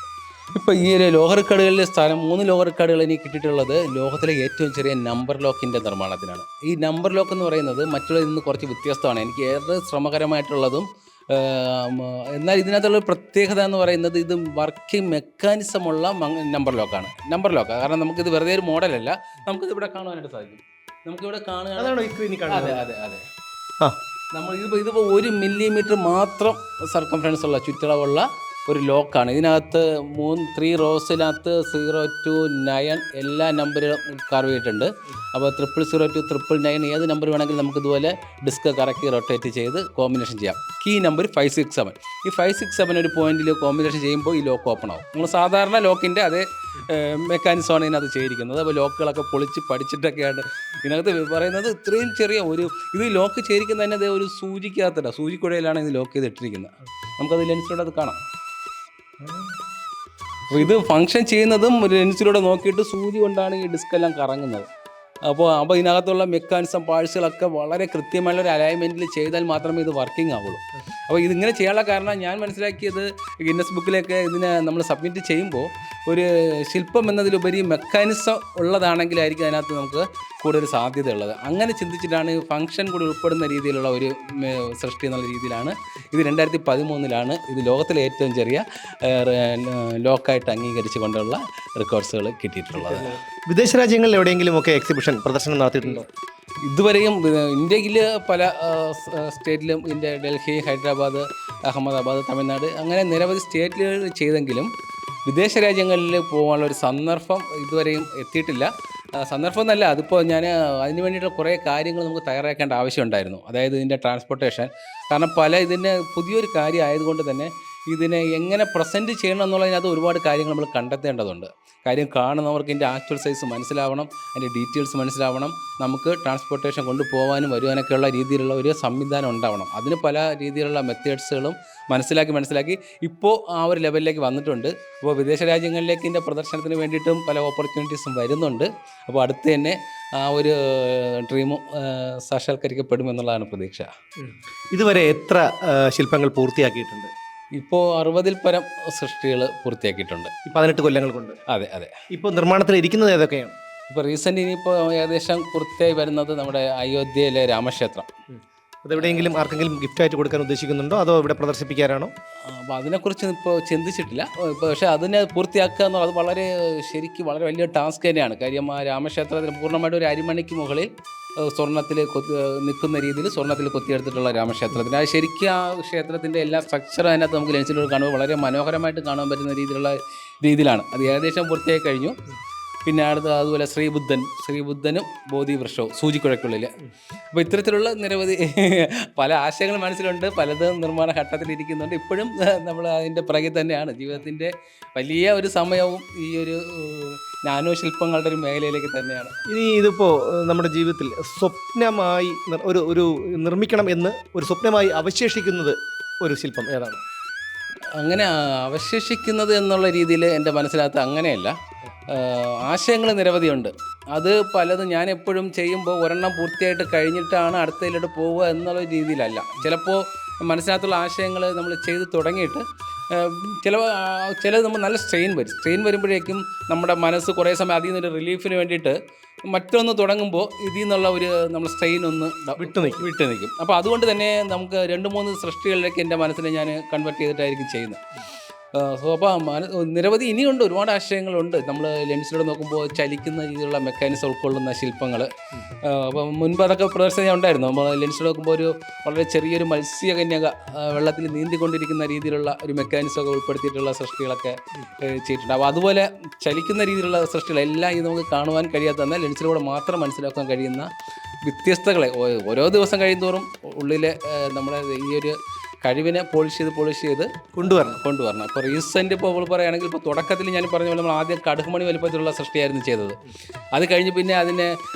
ഇപ്പോൾ ഈ ഒരു ലോഹറിക്കടകളിലെ സ്ഥാനം 3 ലോഹറിക്കടകൾ എനിക്ക് കിട്ടിയിട്ടുള്ളത് ലോകത്തിലെ ഏറ്റവും ചെറിയ നമ്പർ ലോക്കിൻ്റെ നിർമ്മാണത്തിനാണ്. ഈ നമ്പർ ലോക്ക് എന്ന് പറയുന്നത് മറ്റുള്ളതിൽ നിന്ന് കുറച്ച് വ്യത്യസ്തമാണ്. എനിക്ക് ഏറെ ശ്രമകരമായിട്ടുള്ളതും എന്നാൽ ഇതിനകത്തുള്ള പ്രത്യേകത എന്ന് പറയുന്നത് ഇത് വർക്കിംഗ് മെക്കാനിസമുള്ള നമ്പർ ലോക്കാണ്. കാരണം നമുക്കിത് വെറുതെ ഒരു മോഡലല്ല, നമുക്കിത് ഇവിടെ കാണുവാനായിട്ട് സാധിക്കും. നമുക്കിവിടെ കാണുക, അതെ അതെ അതെ, നമ്മൾ ഇതിപ്പോൾ 1 മില്ലിമീറ്റർ മാത്രം സർക്കംഫറൻസ് ഉള്ള ചുറ്റളവുള്ള ഒരു ലോക്കാണ്. ഇതിനകത്ത് 3 റോസിനകത്ത് 0 to 9 എല്ലാ നമ്പറുകളും കാർവ് ചെയ്തിട്ടുണ്ട്. അപ്പോൾ 000 to 999 ഏത് നമ്പർ വേണമെങ്കിലും നമുക്ക് ഇതുപോലെ ഡിസ്ക് കറക്കി റൊട്ടേറ്റ് ചെയ്ത് കോമ്പിനേഷൻ ചെയ്യാം. Key number 567. ഈ 567 ഒരു പോയിന്റിൽ കോമ്പിനേഷൻ ചെയ്യുമ്പോൾ ഈ ലോക്ക് ഓപ്പൺ ആവും. നമ്മൾ സാധാരണ ലോക്കിൻ്റെ അതേ മെക്കാനിസമാണ് ഇതിനകത്ത് ചെയ്തിരിക്കുന്നത്. അപ്പോൾ ലോക്കുകളൊക്കെ പൊളിച്ച് പഠിച്ചിട്ടൊക്കെയാണ് ഇതിനകത്ത് പറയുന്നത്. ഇത്രയും ചെറിയ ഇത് ലോക്ക് ചെയ്തിരിക്കുന്നത് തന്നെ ഒരു സൂചിക്കകത്തല്ല, സൂചിക്കുഴയിലാണ് ഇത് ലോക്ക് ചെയ്തിട്ടിരിക്കുന്നത്. നമുക്കത് ലെൻസിലൂടെ അത് കാണാം. അപ്പോൾ ഇത് ഫങ്ഷൻ ചെയ്യുന്നതും ഒരു ലെൻസിലൂടെ നോക്കിയിട്ട് സൂചി കൊണ്ടാണ് ഈ ഡിസ്ക് എല്ലാം കറങ്ങുന്നത്. അപ്പോൾ ഇതിനകത്തുള്ള മെക്കാനിസം പാഴ്സുകളൊക്കെ വളരെ കൃത്യമായുള്ളൊരു അലൈൻമെൻറ്റിൽ ചെയ്താൽ മാത്രമേ ഇത് വർക്കിംഗ് ആവുള്ളൂ. അപ്പോൾ ഇതിങ്ങനെ ചെയ്യാനുള്ള കാരണം ഞാൻ മനസ്സിലാക്കിയത് ഗിന്നസ് ബുക്കിലേക്ക് ഇതിനെ നമ്മൾ സബ്മിറ്റ് ചെയ്യുമ്പോൾ ഒരു ശില്പം എന്നതിലുപരി മെക്കാനിസം ഉള്ളതാണെങ്കിലായിരിക്കും അതിനകത്ത് നമുക്ക് കൂടുതൽ സാധ്യതയുള്ളത്. അങ്ങനെ ചിന്തിച്ചിട്ടാണ് ഫംഗ്ഷൻ കൂടി ഉൾപ്പെടുന്ന രീതിയിലുള്ള ഒരു സൃഷ്ടി എന്നുള്ള രീതിയിലാണ് ഇത് 2013 ഇത് ലോകത്തിലെ ഏറ്റവും ചെറിയ ലോക്കായിട്ട് അംഗീകരിച്ചു കൊണ്ടുള്ള റെക്കോർഡ്സുകൾ കിട്ടിയിട്ടുള്ളത്. വിദേശ രാജ്യങ്ങളിൽ എവിടെയെങ്കിലും ഒക്കെ എക്സിബിഷൻ പ്രദർശനം നടത്തിയിട്ടുണ്ടോ? ഇതുവരെയും ഇന്ത്യയിൽ പല സ്റ്റേറ്റിലും, ഇന്ത്യ ഡൽഹി, ഹൈദരാബാദ്, അഹമ്മദാബാദ്, തമിഴ്നാട് അങ്ങനെ നിരവധി സ്റ്റേറ്റുകളിൽ ചെയ്തെങ്കിലും വിദേശ രാജ്യങ്ങളിൽ പോകാനുള്ള ഒരു സന്ദർഭം ഇതുവരെയും എത്തിയിട്ടില്ല. സന്ദർഭം എന്നല്ല, അതിപ്പോൾ ഞാൻ അതിന് വേണ്ടിയിട്ടുള്ള കുറേ കാര്യങ്ങൾ നമുക്ക് തയ്യാറാക്കേണ്ട ആവശ്യമുണ്ടായിരുന്നു. അതായത് ഇതിൻ്റെ ട്രാൻസ്പോർട്ടേഷൻ, കാരണം ഇതിൻ്റെ പുതിയൊരു കാര്യം ആയതുകൊണ്ട് തന്നെ ഇതിനെ എങ്ങനെ പ്രസൻറ്റ് ചെയ്യണം എന്നുള്ളതിനകത്ത് ഒരുപാട് കാര്യങ്ങൾ നമ്മൾ കണ്ടെത്തേണ്ടതുണ്ട്. കാര്യം കാണുന്നവർക്ക് ഇതിൻ്റെ ആക്ച്വൽ സൈസ് മനസ്സിലാവണം, അതിൻ്റെ ഡീറ്റെയിൽസ് മനസ്സിലാവണം, നമുക്ക് ട്രാൻസ്പോർട്ടേഷൻ കൊണ്ടുപോകാനും വരുവാനൊക്കെയുള്ള രീതിയിലുള്ള ഒരു സംവിധാനം ഉണ്ടാവണം. അതിന് പല രീതിയിലുള്ള മെത്തേഡ്സുകളും മനസ്സിലാക്കി ഇപ്പോൾ ആ ഒരു ലെവലിലേക്ക് വന്നിട്ടുണ്ട്. അപ്പോൾ വിദേശ രാജ്യങ്ങളിലേക്ക് ഇതിൻ്റെ പ്രദർശനത്തിന് വേണ്ടിയിട്ടും പല ഓപ്പർച്യൂണിറ്റീസും വരുന്നുണ്ട്. അപ്പോൾ അടുത്ത് തന്നെ ആ ഒരു ഡ്രീമും സാക്ഷാത്കരിക്കപ്പെടുമെന്നുള്ളതാണ് പ്രതീക്ഷ. ഇതുവരെ എത്ര ശില്പങ്ങൾ പൂർത്തിയാക്കിയിട്ടുണ്ട്? ഇപ്പോൾ 60-ൽ പരം സൃഷ്ടികൾ പൂർത്തിയാക്കിയിട്ടുണ്ട് 18 കൊല്ലങ്ങൾ കൊണ്ട്. അതെ അതെ. ഇപ്പോൾ നിർമ്മാണത്തിൽ ഇരിക്കുന്നത് ഏതൊക്കെയാണ്? ഇപ്പോൾ റീസെൻ്റ് ഇനിയിപ്പോൾ ഏകദേശം പൂർത്തിയായി വരുന്നത് നമ്മുടെ അയോധ്യയിലെ രാമക്ഷേത്രം. അതെവിടെയെങ്കിലും ആർക്കെങ്കിലും ഗിഫ്റ്റായിട്ട് കൊടുക്കാൻ ഉദ്ദേശിക്കുന്നുണ്ടോ, അതോ ഇവിടെ പ്രദർശിപ്പിക്കാനാണോ? അപ്പോൾ അതിനെക്കുറിച്ച് ഇപ്പോൾ ചിന്തിച്ചിട്ടില്ല. പക്ഷേ അതിനെ പൂർത്തിയാക്കുക എന്നുള്ളത് ശരിക്കും വളരെ വലിയ ടാസ്ക് തന്നെയാണ്. കാര്യം ആ രാമക്ഷേത്രത്തിന് പൂർണ്ണമായിട്ട് ഒരു അരിമണിക്ക് മുകളിൽ സ്വർണ്ണത്തിൽ നിൽക്കുന്ന രീതിയിൽ സ്വർണ്ണത്തിൽ കൊത്തിയെടുത്തിട്ടുള്ള രാമക്ഷേത്രത്തിന് അത് ശരിക്കും ആ ക്ഷേത്രത്തിൻ്റെ എല്ലാ സ്ട്രക്ചറും അതിനകത്ത് നമുക്ക് ലെൻസിലൂടെ കാണുമ്പോൾ വളരെ മനോഹരമായിട്ട് കാണാൻ പറ്റുന്ന രീതിയിലാണ്. അത് ഏകദേശം പൂർത്തിയായി കഴിഞ്ഞു. പിന്നെ അതുപോലെ ശ്രീബുദ്ധനും ബോധിവൃക്ഷവും സൂചിക്കുഴയ്ക്കുള്ളിൽ. അപ്പോൾ ഇത്തരത്തിലുള്ള നിരവധി പല ആശയങ്ങൾ മനസ്സിലുണ്ട്, പലതും നിർമ്മാണ ഘട്ടത്തിലിരിക്കുന്നുണ്ട്. ഇപ്പോഴും നമ്മൾ അതിൻ്റെ പിറകെ തന്നെയാണ്. ജീവിതത്തിൻ്റെ വലിയ ഒരു സമയവും ഈ ഒരു നാനോ ശില്പങ്ങളുടെ ഒരു മേഖലയിലേക്ക് തന്നെയാണ്. ഇനി ഇതിപ്പോൾ നമ്മുടെ ജീവിതത്തിൽ സ്വപ്നമായി ഒരു നിർമ്മിക്കണം എന്ന് ഒരു സ്വപ്നമായി അവശേഷിക്കുന്നത് ഒരു ശില്പം ഏതാണ്? അങ്ങനെ അവശേഷിക്കുന്നത് എന്നുള്ള രീതിയിൽ എൻ്റെ മനസ്സിനകത്ത് അങ്ങനെയല്ല. ആശയങ്ങൾ നിരവധിയുണ്ട്. അത് പലതും ഞാൻ എപ്പോഴും ചെയ്യുമ്പോൾ ഒരെണ്ണം പൂർത്തിയായിട്ട് കഴിഞ്ഞിട്ടാണ് അടുത്തതിലോട്ട് പോവുക എന്നുള്ള രീതിയിലല്ല. ചിലപ്പോൾ മനസ്സിനകത്തുള്ള ആശയങ്ങൾ നമ്മൾ ചെയ്ത് തുടങ്ങിയിട്ട് ചിലത് നമ്മൾ നല്ല സ്ട്രെയിൻ വരുമ്പോഴേക്കും നമ്മുടെ മനസ്സ് കുറേ സമയം അതിൽ നിന്നൊരു റിലീഫിന് വേണ്ടിയിട്ട് മറ്റൊന്ന് തുടങ്ങുമ്പോൾ ഇതിൽ നിന്നുള്ള ഒരു നമ്മൾ സ്ട്രെയിൻ ഒന്ന് വിട്ടു നിൽക്കും. അപ്പോൾ അതുകൊണ്ട് തന്നെ നമുക്ക് 2-3 സൃഷ്ടികളിലേക്ക് എൻ്റെ മനസ്സിനെ ഞാൻ കൺവെർട്ട് ചെയ്തിട്ടായിരിക്കും ചെയ്യുന്നത്. സോ അപ്പോൾ നിരവധി ഇനിയുണ്ട്, ഒരുപാട് ആശയങ്ങളുണ്ട്. നമ്മൾ ലെൻസിലൂടെ നോക്കുമ്പോൾ ചലിക്കുന്ന രീതിയിലുള്ള മെക്കാനിസം ഉൾക്കൊള്ളുന്ന ശില്പങ്ങൾ. അപ്പം മുൻപ് അതൊക്കെ പ്രദർശനം ഉണ്ടായിരുന്നു. നമ്മൾ ലെൻസിലൂടെ നോക്കുമ്പോൾ ഒരു വളരെ ചെറിയൊരു മത്സ്യകന്യക വെള്ളത്തിൽ നീന്തിക്കൊണ്ടിരിക്കുന്ന രീതിയിലുള്ള ഒരു മെക്കാനിസം ഒക്കെ ഉൾപ്പെടുത്തിയിട്ടുള്ള സൃഷ്ടികളൊക്കെ ചെയ്തിട്ടുണ്ട്. അപ്പോൾ അതുപോലെ ചലിക്കുന്ന രീതിയിലുള്ള സൃഷ്ടികളെല്ലാം ഇത് നമുക്ക് കാണുവാൻ കഴിയാത്ത, എന്നാൽ ലെൻസിലൂടെ മാത്രം മനസ്സിലാക്കാൻ കഴിയുന്ന വ്യത്യസ്തകളെ ഓരോ ദിവസം കഴിയുന്തോറും ഉള്ളിലെ നമ്മുടെ ഈ ഒരു കഴിവിനെ പോളിഷ് ചെയ്ത് കൊണ്ടുവരണം. ഇപ്പോൾ റീസെൻ്റ് ഇപ്പോൾ പറയുകയാണെങ്കിൽ, ഇപ്പോൾ തുടക്കത്തിൽ ഞാൻ പറഞ്ഞ പോലെ നമ്മൾ ആദ്യം കടുകുമണി വലിപ്പത്തിലുള്ള സൃഷ്ടിയായിരുന്നു ചെയ്തത്. അത് കഴിഞ്ഞ് പിന്നെ അതിനെ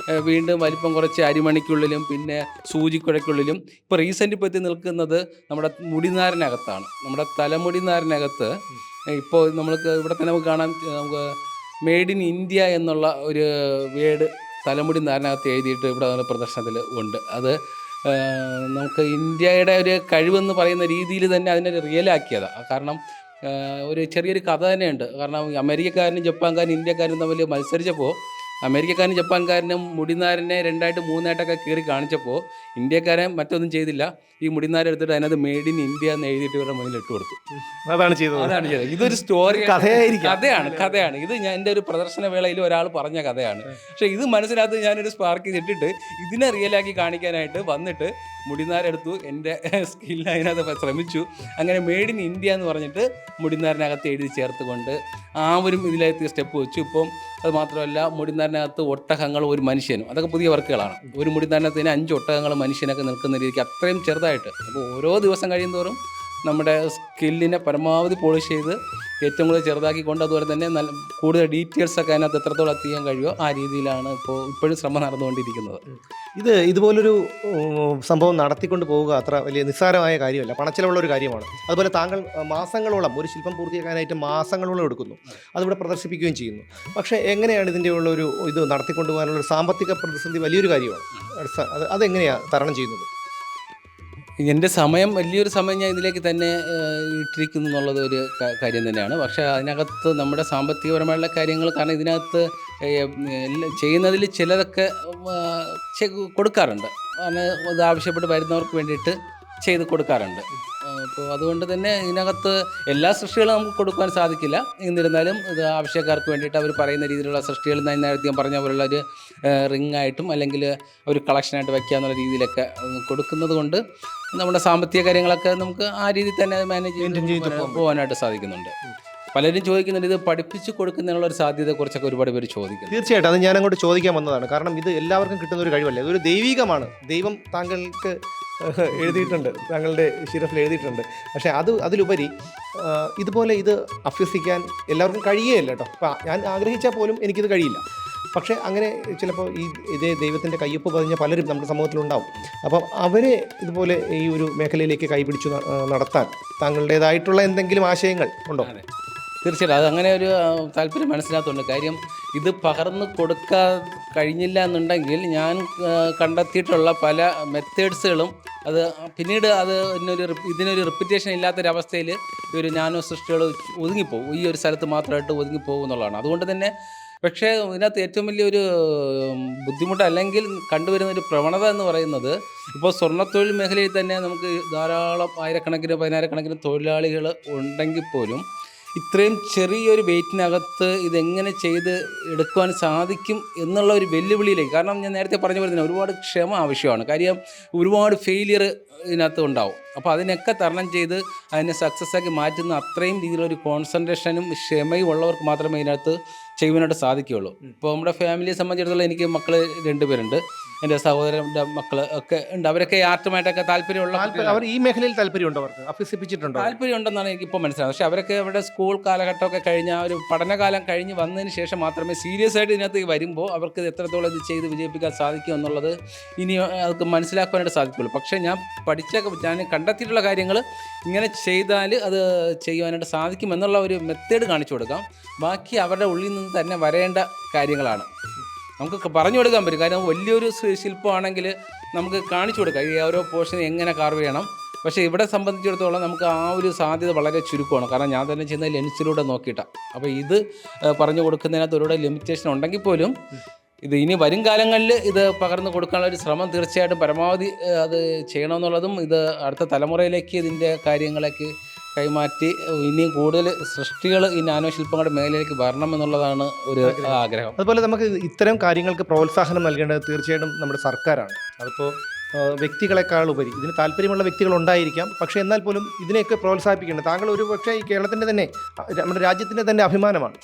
വീണ്ടും വലിപ്പം കുറച്ച് അരിമണിക്കുള്ളിലും പിന്നെ സൂചിക്കുഴയ്ക്കുള്ളിലും ഇപ്പോൾ റീസെൻ്റ് ഇപ്പോൾ എത്തി നിൽക്കുന്നത് നമ്മുടെ മുടിനാരിനകത്താണ്. നമ്മുടെ തലമുടിനാരിനകത്ത് ഇപ്പോൾ നമ്മൾക്ക് ഇവിടെ തന്നെ നമുക്ക് കാണാം, നമുക്ക് മെയ്ഡ് ഇൻ ഇന്ത്യ എന്നുള്ള ഒരു വേർഡ് തലമുടി നാരിനകത്ത് എഴുതിയിട്ട് ഇവിടെ പ്രദർശനത്തിൽ ഉണ്ട്. അത് നമുക്ക് ഇന്ത്യയുടെ ഒരു കഴിവെന്ന് പറയുന്ന രീതിയിൽ തന്നെ അതിനെ റിയലാക്കിയതാണ്. കാരണം ഒരു ചെറിയൊരു കഥ തന്നെയുണ്ട്. കാരണം അമേരിക്കക്കാരനും ജപ്പാൻകാരനും ഇന്ത്യക്കാരനും തമ്മിൽ മത്സരിച്ചപ്പോൾ അമേരിക്കക്കാരനും ജപ്പാൻകാരനും മുടിനാരിനെ 2 3 കീറി കാണിച്ചപ്പോൾ ഇന്ത്യക്കാരൻ മറ്റൊന്നും ചെയ്തില്ല, ഈ മുടിനാരെടുത്തിട്ട് അതിനകത്ത് മെയ്ഡ് ഇൻ ഇന്ത്യ എന്ന് എഴുതിയിട്ട് ഇവരുടെ മുന്നിൽ ഇട്ട് കൊടുത്തു. അതാണ് ചെയ്തത്. ഇതൊരു സ്റ്റോറി കഥയാണ്. ഇത് ഞാൻ എൻ്റെ ഒരു പ്രദർശന വേളയിൽ ഒരാൾ പറഞ്ഞ കഥയാണ്. പക്ഷേ ഇത് മനസ്സിനകത്ത് ഞാനൊരു സ്പാർക്ക് ചെയ്തിട്ട് ഇതിനെ റിയലാക്കി കാണിക്കാനായിട്ട് വന്നിട്ട് മുടിനാരെടുത്തു, എൻ്റെ സ്കില്ല് അതിനകത്ത് ശ്രമിച്ചു. അങ്ങനെ മെയ്ഡ് ഇൻ ഇന്ത്യ എന്ന് പറഞ്ഞിട്ട് മുടിനാരിനകത്ത് എഴുതി ചേർത്തുകൊണ്ട് ഇതിലേക്ക് സ്റ്റെപ്പ് വെച്ചു. ഇപ്പം അത് മാത്രമല്ല, മുടിനാരിനകത്ത് ഒട്ടകങ്ങൾ, ഒരു മനുഷ്യനും, അതൊക്കെ പുതിയ വർക്കുകളാണ്. ഒരു മുടിനാരിനകത്തിന് 5 ഒട്ടകങ്ങൾ മനുഷ്യനൊക്കെ നിൽക്കുന്ന രീതിക്ക് അത്രയും ചെറുതായിട്ട്. അപ്പോൾ ഓരോ ദിവസം കഴിയുന്തോറും നമ്മുടെ സ്കില്ലിനെ പരമാവധി പോളിഷ് ചെയ്ത് ഏറ്റവും കൂടുതൽ ചെറുതാക്കിക്കൊണ്ട്, അതുപോലെ തന്നെ നല്ല കൂടുതൽ ഡീറ്റെയിൽസൊക്കെ അതിനകത്ത് എത്രത്തോളം എത്തിക്കാൻ കഴിയുമോ ആ രീതിയിലാണ് ഇപ്പോഴും ശ്രമം നടന്നുകൊണ്ടിരിക്കുന്നത്. ഇതുപോലൊരു സംഭവം നടത്തിക്കൊണ്ട് പോവുക അത്ര വലിയ നിസ്സാരമായ കാര്യമല്ല, പണച്ചിലവുള്ള ഒരു കാര്യമാണ്. അതുപോലെ താങ്കൾ മാസങ്ങളോളം ഒരു ശില്പം പൂർത്തിയാക്കാനായിട്ട് മാസങ്ങളോളം എടുക്കുന്നു, അതിവിടെ പ്രദർശിപ്പിക്കുകയും ചെയ്യുന്നു. പക്ഷേ എങ്ങനെയാണ് ഇതിൻ്റെ ഇത് നടത്തിക്കൊണ്ടു പോകാനുള്ള ഒരു സാമ്പത്തിക പ്രതിസന്ധി വലിയൊരു കാര്യമാണ്. അതെങ്ങനെയാണ് തരണം ചെയ്യുന്നത്? എൻ്റെ സമയം, വലിയൊരു സമയം ഞാൻ ഇതിലേക്ക് തന്നെ ഇട്ടിരിക്കുന്നു എന്നുള്ളത് ഒരു കാര്യം തന്നെയാണ്. പക്ഷേ അതിനകത്ത് നമ്മുടെ സാമ്പത്തികപരമായുള്ള കാര്യങ്ങൾ, കാരണം ഇതിനകത്ത് ചെയ്യുന്നതിൽ ചിലതൊക്കെ കൊടുക്കാറുണ്ട്. ഇത് ആവശ്യപ്പെട്ട് വരുന്നവർക്ക് വേണ്ടിയിട്ട് ചെയ്ത് കൊടുക്കാറുണ്ട്. അപ്പോൾ അതുകൊണ്ട് തന്നെ ഇതിനകത്ത് എല്ലാ സൃഷ്ടികളും നമുക്ക് കൊടുക്കാൻ സാധിക്കില്ല. എന്നിരുന്നാലും ഇത് ആവശ്യക്കാർക്ക് വേണ്ടിയിട്ട് അവർ പറയുന്ന രീതിയിലുള്ള സൃഷ്ടികൾ നേരത്തെ പറഞ്ഞ പോലുള്ള ഒരു റിങ്ങായിട്ടും അല്ലെങ്കിൽ ഒരു കളക്ഷനായിട്ട് വയ്ക്കുക എന്നുള്ള രീതിയിലൊക്കെ കൊടുക്കുന്നത് കൊണ്ട് നമ്മുടെ സാമ്പത്തിക കാര്യങ്ങളൊക്കെ നമുക്ക് ആ രീതിയിൽ തന്നെ മാനേജ് ചെയ്ത് പോകാനായിട്ട് സാധിക്കുന്നുണ്ട്. പലരും ചോദിക്കുന്നുണ്ട്, ഇത് പഠിപ്പിച്ച് കൊടുക്കുന്നതിനുള്ള ഒരു സാധ്യതയെക്കുറിച്ചൊക്കെ ഒരുപാട് പേര് ചോദിക്കുന്നു. തീർച്ചയായിട്ടും അത് ഞാൻ അങ്ങോട്ട് ചോദിക്കാൻ വന്നതാണ്. കാരണം ഇത് എല്ലാവർക്കും കിട്ടുന്ന ഒരു കഴിവല്ല, ഇതൊരു ദൈവികമാണ്. ദൈവം താങ്കൾക്ക് എഴുതിയിട്ടുണ്ട്, താങ്കളുടെ ശിരഫിൽ എഴുതിയിട്ടുണ്ട്. പക്ഷേ അതിലുപരി ഇതുപോലെ ഇത് അഭ്യസിക്കാൻ എല്ലാവർക്കും കഴിയുകയല്ല കേട്ടോ. അപ്പോൾ ഞാൻ ആഗ്രഹിച്ചാൽ പോലും എനിക്കിത് കഴിയില്ല. പക്ഷേ അങ്ങനെ ചിലപ്പോൾ ഇതേ ദൈവത്തിൻ്റെ കയ്യൊപ്പ് പതിഞ്ഞ പലരും നമ്മുടെ സമൂഹത്തിലുണ്ടാവും. അപ്പം അവരെ ഇതുപോലെ ഈ ഒരു മേഖലയിലേക്ക് കൈപിടിച്ചു നടത്താൻ താങ്കളുടേതായിട്ടുള്ള എന്തെങ്കിലും ആശയങ്ങൾ ഉണ്ടോ? തീർച്ചയായിട്ടും അത് അങ്ങനെ ഒരു താല്പര്യം മനസ്സിലാക്കുന്നുണ്ട്. കാര്യം ഇത് പകർന്നു കൊടുക്കാൻ കഴിഞ്ഞില്ല എന്നുണ്ടെങ്കിൽ ഞാൻ കണ്ടെത്തിയിട്ടുള്ള പല മെത്തേഡ്സുകളും അത് പിന്നീട് ഇതിനൊരു റിപ്പിറ്റേഷൻ ഇല്ലാത്തൊരവസ്ഥയിൽ ഈ ഒരു നാനോ സൃഷ്ടികൾ ഒതുങ്ങിപ്പോകും, ഈ ഒരു സ്ഥലത്ത് മാത്രമായിട്ട് ഒതുങ്ങിപ്പോകും എന്നുള്ളതാണ്. അതുകൊണ്ട് തന്നെ പക്ഷേ ഇതിനകത്ത് ഏറ്റവും വലിയൊരു ബുദ്ധിമുട്ട് അല്ലെങ്കിൽ കണ്ടുവരുന്നൊരു പ്രവണത എന്ന് പറയുന്നത്, ഇപ്പോൾ സ്വർണ്ണത്തൊഴിൽ മേഖലയിൽ തന്നെ നമുക്ക് ധാരാളം 1000-10,000 തൊഴിലാളികൾ ഉണ്ടെങ്കിൽ പോലും ഇത്രയും ചെറിയൊരു വെയിറ്റിനകത്ത് ഇതെങ്ങനെ ചെയ്ത് എടുക്കുവാൻ സാധിക്കും എന്നുള്ള ഒരു വെല്ലുവിളിയിലേക്ക്, കാരണം ഞാൻ നേരത്തെ പറഞ്ഞ പോലെ തന്നെ ഒരുപാട് ക്ഷമ ആവശ്യമാണ്. കാര്യം ഒരുപാട് ഫെയിലിയർ ഇതിനകത്ത് ഉണ്ടാവും. അപ്പോൾ അതിനൊക്കെ തരണം ചെയ്ത് അതിനെ സക്സസ് ആക്കി മാറ്റുന്ന അത്രയും രീതിയിലൊരു കോൺസെൻട്രേഷനും ക്ഷമയും ഉള്ളവർക്ക് മാത്രമേ ഇതിനകത്ത് ചെയ്യുവാനായിട്ട് സാധിക്കുകയുള്ളൂ. ഇപ്പോൾ നമ്മുടെ ഫാമിലിയെ സംബന്ധിച്ചിടത്തോളം എനിക്ക് മക്കൾ 2 പേരുണ്ട്, എൻ്റെ സഹോദരൻ്റെ മക്കൾ ഒക്കെ ഉണ്ട്. അവരൊക്കെ ആർട്ടുമായിട്ടൊക്കെ അവർ ഈ മേഖലയിൽ താല്പര്യമുണ്ടോ? അവർക്ക് അഭ്യസിപ്പിച്ചിട്ടുണ്ടോ? താല്പര്യമുണ്ടെന്നാണ് എനിക്കിപ്പോൾ മനസ്സിലാകുന്നത്. പക്ഷേ അവരൊക്കെ അവരുടെ സ്കൂൾ കാലഘട്ടമൊക്കെ കഴിഞ്ഞ ഒരു പഠനകാലം കഴിഞ്ഞ് വന്നതിന് ശേഷം മാത്രമേ സീരിയസ് ആയിട്ട് ഇതിനകത്ത് വരുമ്പോൾ അവർക്ക് എത്രത്തോളം ഇത് ചെയ്ത് വിജയിപ്പിക്കാൻ സാധിക്കും എന്നുള്ളത് ഇനി അവർക്ക് മനസ്സിലാക്കാനായിട്ട് സാധിക്കുള്ളൂ. പക്ഷേ ഞാൻ കണ്ടെത്തിയിട്ടുള്ള കാര്യങ്ങൾ ഇങ്ങനെ ചെയ്താൽ അത് ചെയ്യുവാനായിട്ട് സാധിക്കും എന്നുള്ള ഒരു മെത്തേഡ് കാണിച്ചു കൊടുക്കാം. ബാക്കി അവരുടെ ഉള്ളിൽ നിന്ന് തന്നെ വരേണ്ട കാര്യങ്ങളാണ് നമുക്ക് പറഞ്ഞു കൊടുക്കാൻ പറ്റും. കാരണം വലിയൊരു ശില്പമാണെങ്കിൽ നമുക്ക് കാണിച്ചു കൊടുക്കാം ഈ ഓരോ പോർഷനും എങ്ങനെ കാർവ് ചെയ്യണം. പക്ഷേ ഇവിടെ സംബന്ധിച്ചിടത്തോളം നമുക്ക് ആ ഒരു സാധ്യത വളരെ ചുരുക്കമാണ്. കാരണം ഞാൻ തന്നെ ചെയ്യുന്ന ലെൻസിലൂടെ നോക്കിയിട്ടാണ്. അപ്പോൾ ഇത് പറഞ്ഞു കൊടുക്കുന്നതിനകത്ത് ഒരുപാട് ലിമിറ്റേഷൻ ഉണ്ടെങ്കിൽ പോലും ഇത് ഇനി വരും കാലങ്ങളിൽ ഇത് പകർന്നു കൊടുക്കാനുള്ള ഒരു ശ്രമം തീർച്ചയായിട്ടും പരമാവധി അത് ചെയ്യണമെന്നുള്ളതും ഇത് അടുത്ത തലമുറയിലേക്ക് ഇതിൻ്റെ കാര്യങ്ങളൊക്കെ കൈമാറ്റി ഇനിയും കൂടുതൽ സൃഷ്ടികൾ ഈ നാനോ ശില്പങ്ങളുടെ മേഖലയിലേക്ക് വരണം എന്നുള്ളതാണ് ഒരു ആഗ്രഹം. അതുപോലെ നമുക്ക് ഇത്തരം കാര്യങ്ങൾക്ക് പ്രോത്സാഹനം നൽകേണ്ടത് തീർച്ചയായിട്ടും നമ്മുടെ സർക്കാരാണ്. അതിപ്പോൾ വ്യക്തികളെക്കാൾ ഉപരി ഇതിന് താല്പര്യമുള്ള വ്യക്തികളുണ്ടായിരിക്കാം, പക്ഷേ എന്നാൽ പോലും ഇതിനെയൊക്കെ പ്രോത്സാഹിപ്പിക്കേണ്ടത് താങ്കൾ ഒരു പക്ഷേ ഈ കേരളത്തിൻ്റെ തന്നെ നമ്മുടെ രാജ്യത്തിൻ്റെ തന്നെ അഭിമാനമാണ്.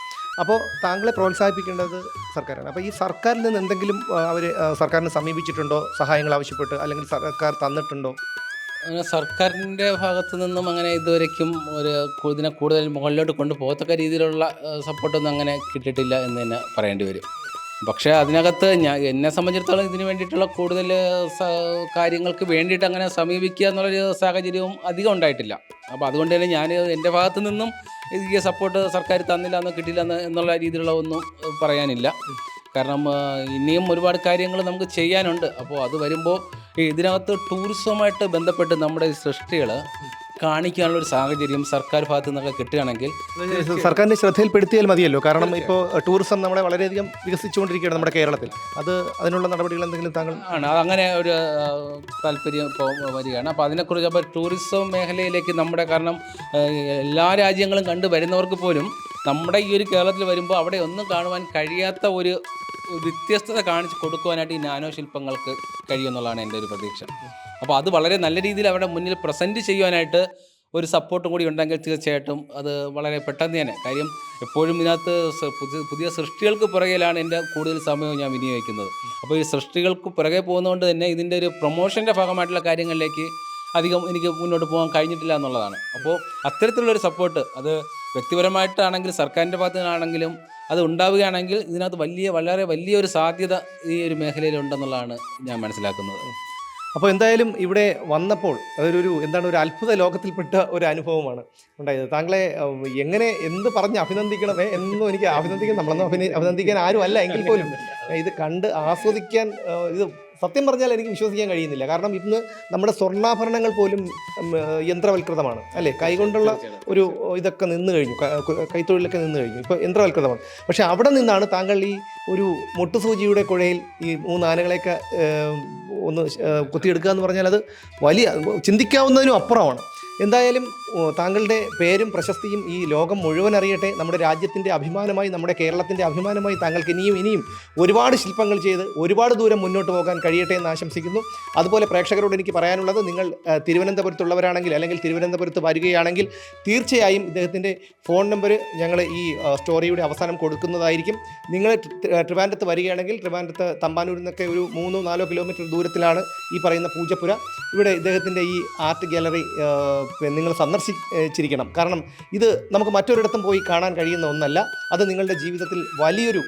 അപ്പോൾ താങ്കളെ പ്രോത്സാഹിപ്പിക്കേണ്ടത് സർക്കാരാണ്. അപ്പോൾ ഈ സർക്കാരിൽ നിന്ന് എന്തെങ്കിലും അവർ സർക്കാരിനെ സമീപിച്ചിട്ടുണ്ടോ, സഹായങ്ങൾ ആവശ്യപ്പെട്ട്, അല്ലെങ്കിൽ സർക്കാർ തന്നിട്ടുണ്ടോ? അങ്ങനെ സർക്കാരിൻ്റെ ഭാഗത്തു നിന്നും അങ്ങനെ ഇതുവരേക്കും ഇതിനെ കൂടുതൽ മുകളിലോട്ട് കൊണ്ടുപോകത്തക്ക രീതിയിലുള്ള സപ്പോർട്ടൊന്നും അങ്ങനെ കിട്ടിയിട്ടില്ല എന്ന് തന്നെ പറയേണ്ടി വരും. പക്ഷേ അതിനകത്ത് എന്നെ സംബന്ധിച്ചിടത്തോളം ഇതിന് വേണ്ടിയിട്ടുള്ള കൂടുതൽ കാര്യങ്ങൾക്ക് വേണ്ടിയിട്ട് അങ്ങനെ സമീപിക്കുക എന്നുള്ളൊരു സാഹചര്യവും അധികം ഉണ്ടായിട്ടില്ല. അപ്പോൾ അതുകൊണ്ട് തന്നെ ഞാൻ എൻ്റെ ഭാഗത്തു നിന്നും ഈ സപ്പോർട്ട് സർക്കാർ തന്നില്ല എന്നോ കിട്ടില്ല എന്നുള്ള രീതിയിലുള്ള ഒന്നും പറയാനില്ല. കാരണം ഇനിയും ഒരുപാട് കാര്യങ്ങൾ നമുക്ക് ചെയ്യാനുണ്ട്. അപ്പോൾ അത് വരുമ്പോൾ ഇതിനകത്ത് ടൂറിസവുമായിട്ട് ബന്ധപ്പെട്ട് നമ്മുടെ സൃഷ്ടികൾ കാണിക്കാനുള്ളൊരു സാഹചര്യം സർക്കാർ ഭാഗത്തു നിന്നൊക്കെ കിട്ടുകയാണെങ്കിൽ സർക്കാരിൻ്റെ ശ്രദ്ധയിൽപ്പെടുത്തിയാൽ മതിയല്ലോ. കാരണം ഇപ്പോൾ ടൂറിസം നമ്മളെ വളരെയധികം വികസിച്ചുകൊണ്ടിരിക്കുകയാണ് നമ്മുടെ കേരളത്തിൽ. അതിനുള്ള നടപടികൾ എന്തെങ്കിലും താങ്കൾ അങ്ങനെ ഒരു താല്പര്യം ഇപ്പോൾ വരികയാണ്. അപ്പോൾ അതിനെക്കുറിച്ച് അപ്പോൾ ടൂറിസം മേഖലയിലേക്ക് കാരണം എല്ലാ രാജ്യങ്ങളും കണ്ടു വരുന്നവർക്ക് പോലും നമ്മുടെ ഈ ഒരു കേരളത്തിൽ വരുമ്പോൾ അവിടെ ഒന്നും കാണുവാൻ കഴിയാത്ത ഒരു വ്യത്യസ്തത കാണിച്ച് കൊടുക്കുവാനായിട്ട് ഈ നാനോ ശില്പങ്ങൾക്ക് കഴിയുമെന്നുള്ളതാണ് എൻ്റെ ഒരു പ്രതീക്ഷ. അപ്പോൾ അത് വളരെ നല്ല രീതിയിൽ അവിടെ മുന്നിൽ പ്രസൻറ്റ് ചെയ്യുവാനായിട്ട് ഒരു സപ്പോർട്ടും കൂടി ഉണ്ടെങ്കിൽ തീർച്ചയായിട്ടും അത് വളരെ പെട്ടെന്ന് തന്നെ. കാര്യം എപ്പോഴും ഇതിനകത്ത് പുതിയ സൃഷ്ടികൾക്ക് പുറകിലാണ് എൻ്റെ കൂടുതൽ സമയവും ഞാൻ വിനിയോഗിക്കുന്നത്. അപ്പോൾ ഈ സൃഷ്ടികൾക്ക് പുറകെ പോകുന്നതുകൊണ്ട് തന്നെ ഇതിൻ്റെ ഒരു പ്രൊമോഷൻ്റെ ഭാഗമായിട്ടുള്ള കാര്യങ്ങളിലേക്ക് അധികം എനിക്ക് മുന്നോട്ട് പോകാൻ കഴിഞ്ഞിട്ടില്ല എന്നുള്ളതാണ്. അപ്പോൾ അത്തരത്തിലുള്ളൊരു സപ്പോർട്ട് അത് വ്യക്തിപരമായിട്ടാണെങ്കിലും സർക്കാരിൻ്റെ ഭാഗത്തു നിന്നാണെങ്കിലും അത് ഉണ്ടാവുകയാണെങ്കിൽ ഇതിനകത്ത് വളരെ വലിയൊരു സാധ്യത ഈ ഒരു മേഖലയിലുണ്ടെന്നുള്ളതാണ് ഞാൻ മനസ്സിലാക്കുന്നത്. അപ്പോൾ എന്തായാലും ഇവിടെ വന്നപ്പോൾ അതൊരു ഒരു അത്ഭുത ലോകത്തിൽപ്പെട്ട ഒരു അനുഭവമാണ് ഉണ്ടായത്. താങ്കളെ എന്ത് പറഞ്ഞ് അഭിനന്ദിക്കണമേ എന്നും എനിക്ക് നമ്മളൊന്നും അഭിനന്ദിക്കാൻ ആരും അല്ല എങ്കിൽ പോലും ഇത് കണ്ട് ആസ്വദിക്കാൻ ഇത് സത്യം പറഞ്ഞാൽ എനിക്ക് വിശ്വസിക്കാൻ കഴിയുന്നില്ല. കാരണം ഇന്ന് നമ്മുടെ സ്വർണ്ണാഭരണങ്ങൾ പോലും യന്ത്രവൽകൃതമാണ് അല്ലേ. കൈകൊണ്ടുള്ള ഒരു ഇതൊക്കെ നിന്ന് കഴിഞ്ഞു, കൈത്തൊഴിലൊക്കെ നിന്ന് കഴിഞ്ഞു, ഇപ്പോൾ യന്ത്രവൽകൃതമാണ്. പക്ഷേ അവിടെ നിന്നാണ് താങ്കൾ ഈ ഒരു മുട്ടുസൂചിയുടെ കുഴയിൽ ഈ 3 ആനകളെയൊക്കെ ഒന്ന് കുത്തിയെടുക്കുക എന്ന് പറഞ്ഞാൽ അത് വലിയ ചിന്തിക്കാവുന്നതിനും അപ്പുറമാണ്. എന്തായാലും താങ്കളുടെ പേരും പ്രശസ്തിയും ഈ ലോകം മുഴുവൻ അറിയട്ടെ. നമ്മുടെ രാജ്യത്തിൻ്റെ അഭിമാനമായി, നമ്മുടെ കേരളത്തിൻ്റെ അഭിമാനമായി താങ്കൾക്ക് ഇനിയും ഒരുപാട് ശില്പങ്ങൾ ചെയ്ത് ഒരുപാട് ദൂരം മുന്നോട്ട് പോകാൻ കഴിയട്ടെ എന്ന് ആശംസിക്കുന്നു. അതുപോലെ പ്രേക്ഷകരോട് എനിക്ക് പറയാനുള്ളത്, നിങ്ങൾ തിരുവനന്തപുരത്തുള്ളവരാണെങ്കിൽ അല്ലെങ്കിൽ തിരുവനന്തപുരത്ത് വരികയാണെങ്കിൽ തീർച്ചയായും ഇദ്ദേഹത്തിൻ്റെ ഫോൺ നമ്പർ ഞങ്ങൾ ഈ സ്റ്റോറിയുടെ അവസാനം കൊടുക്കുന്നതായിരിക്കും. നിങ്ങൾ ട്രിവാൻഡ്രത്ത് വരികയാണെങ്കിൽ ട്രിവാൻഡ്രത്ത് തമ്പാനൂരിൽ നിന്നൊക്കെ ഒരു 3-4 കിലോമീറ്റർ ദൂരത്തിലാണ് ഈ പറയുന്ന പൂജപ്പുര. ഇവിടെ ഇദ്ദേഹത്തിൻ്റെ ഈ ആർട്ട് ഗാലറി നിങ്ങൾ സന്ദർശിച്ചിരിക്കണം. കാരണം ഇത് നമുക്ക് മറ്റൊരിടത്തും പോയി കാണാൻ കഴിയുന്ന ഒന്നല്ല. അത് നിങ്ങളുടെ ജീവിതത്തിൽ വലിയൊരു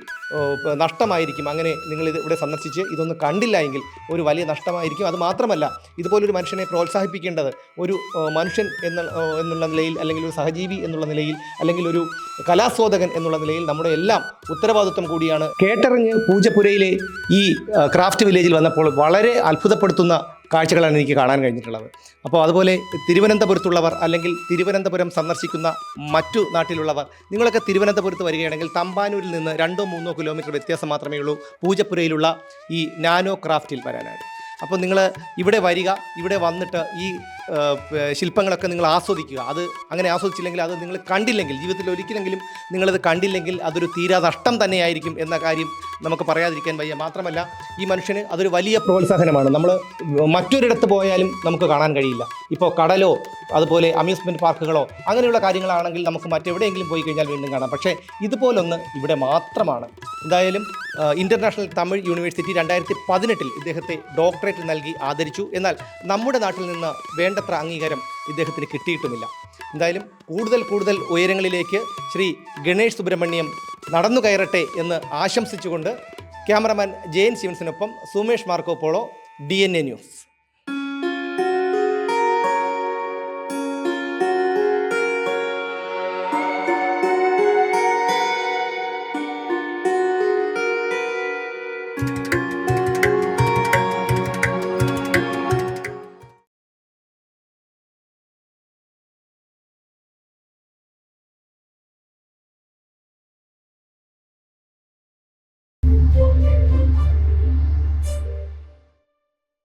നഷ്ടമായിരിക്കും. അങ്ങനെ നിങ്ങളിത് ഇവിടെ സന്ദർശിച്ച് ഇതൊന്ന് കണ്ടില്ല എങ്കിൽ ഒരു വലിയ നഷ്ടമായിരിക്കും. അത് മാത്രമല്ല, ഇതുപോലൊരു മനുഷ്യനെ പ്രോത്സാഹിപ്പിക്കേണ്ടത് ഒരു മനുഷ്യൻ എന്നുള്ള നിലയിൽ, അല്ലെങ്കിൽ ഒരു സഹജീവി എന്നുള്ള നിലയിൽ, അല്ലെങ്കിൽ ഒരു കലാസ്വാദകൻ എന്നുള്ള നിലയിൽ നമ്മുടെ എല്ലാം ഉത്തരവാദിത്വം കൂടിയാണ്. കേട്ടറിഞ്ഞ് പൂജപ്പുരയിലെ ഈ ക്രാഫ്റ്റ് വില്ലേജിൽ വന്നപ്പോൾ വളരെ അത്ഭുതപ്പെടുത്തുന്ന കാഴ്ചകളാണ് എനിക്ക് കാണാൻ കഴിഞ്ഞിട്ടുള്ളത്. അപ്പോൾ അതുപോലെ തിരുവനന്തപുരത്തുള്ളവർ അല്ലെങ്കിൽ തിരുവനന്തപുരം സന്ദർശിക്കുന്ന മറ്റു നാട്ടിലുള്ളവർ, നിങ്ങളൊക്കെ തിരുവനന്തപുരത്ത് വരികയാണെങ്കിൽ തമ്പാനൂരിൽ നിന്ന് 2-3 കിലോമീറ്റർ വ്യത്യാസം മാത്രമേ ഉള്ളൂ പൂജപ്പുരയിലുള്ള ഈ നാനോ ക്രാഫ്റ്റിൽ വരാനായിട്ട്. അപ്പോൾ നിങ്ങൾ ഇവിടെ വരിക, ഇവിടെ വന്നിട്ട് ഈ ശില്പങ്ങളൊക്കെ നിങ്ങൾ ആസ്വദിക്കുക. അത് അങ്ങനെ ആസ്വദിച്ചില്ലെങ്കിൽ, അത് നിങ്ങൾ കണ്ടില്ലെങ്കിൽ, ജീവിതത്തിൽ ഒരിക്കലെങ്കിലും നിങ്ങളത് കണ്ടില്ലെങ്കിൽ അതൊരു തീരാ നഷ്ടം തന്നെയായിരിക്കും എന്ന കാര്യം നമുക്ക് പറയാതിരിക്കാൻ വയ്യ. മാത്രമല്ല, ഈ മനുഷ്യന് അതൊരു വലിയ പ്രോത്സാഹനമാണ്. നമ്മൾ മറ്റൊരിടത്ത് പോയാലും നമുക്ക് കാണാൻ കഴിയില്ല. ഇപ്പോൾ കടലോ അതുപോലെ അമ്യൂസ്മെൻറ്റ് പാർക്കുകളോ അങ്ങനെയുള്ള കാര്യങ്ങളാണെങ്കിൽ നമുക്ക് മറ്റെവിടെയെങ്കിലും പോയി കഴിഞ്ഞാൽ വീണ്ടും കാണാം. പക്ഷേ ഇതുപോലൊന്ന് ഇവിടെ മാത്രമാണ്. എന്തായാലും ഇൻ്റർനാഷണൽ തമിഴ് യൂണിവേഴ്സിറ്റി 2018 ഇദ്ദേഹത്തെ ഡോക്ടറേറ്റ് നൽകി ആദരിച്ചു. എന്നാൽ നമ്മുടെ നാട്ടിൽ നിന്ന് വേണ്ടത്ര അംഗീകാരം ഇദ്ദേഹത്തിന് കിട്ടിയിട്ടുമില്ല. എന്തായാലും കൂടുതൽ ഉയരങ്ങളിലേക്ക് ശ്രീ ഗണേഷ് സുബ്രഹ്മണ്യം നടന്നു കയറട്ടെ എന്ന് ആശംസിച്ചുകൊണ്ട് ക്യാമറമാൻ ജയൻ ശിവൻസിനൊപ്പം Sumesh Marco Polo, DNA news.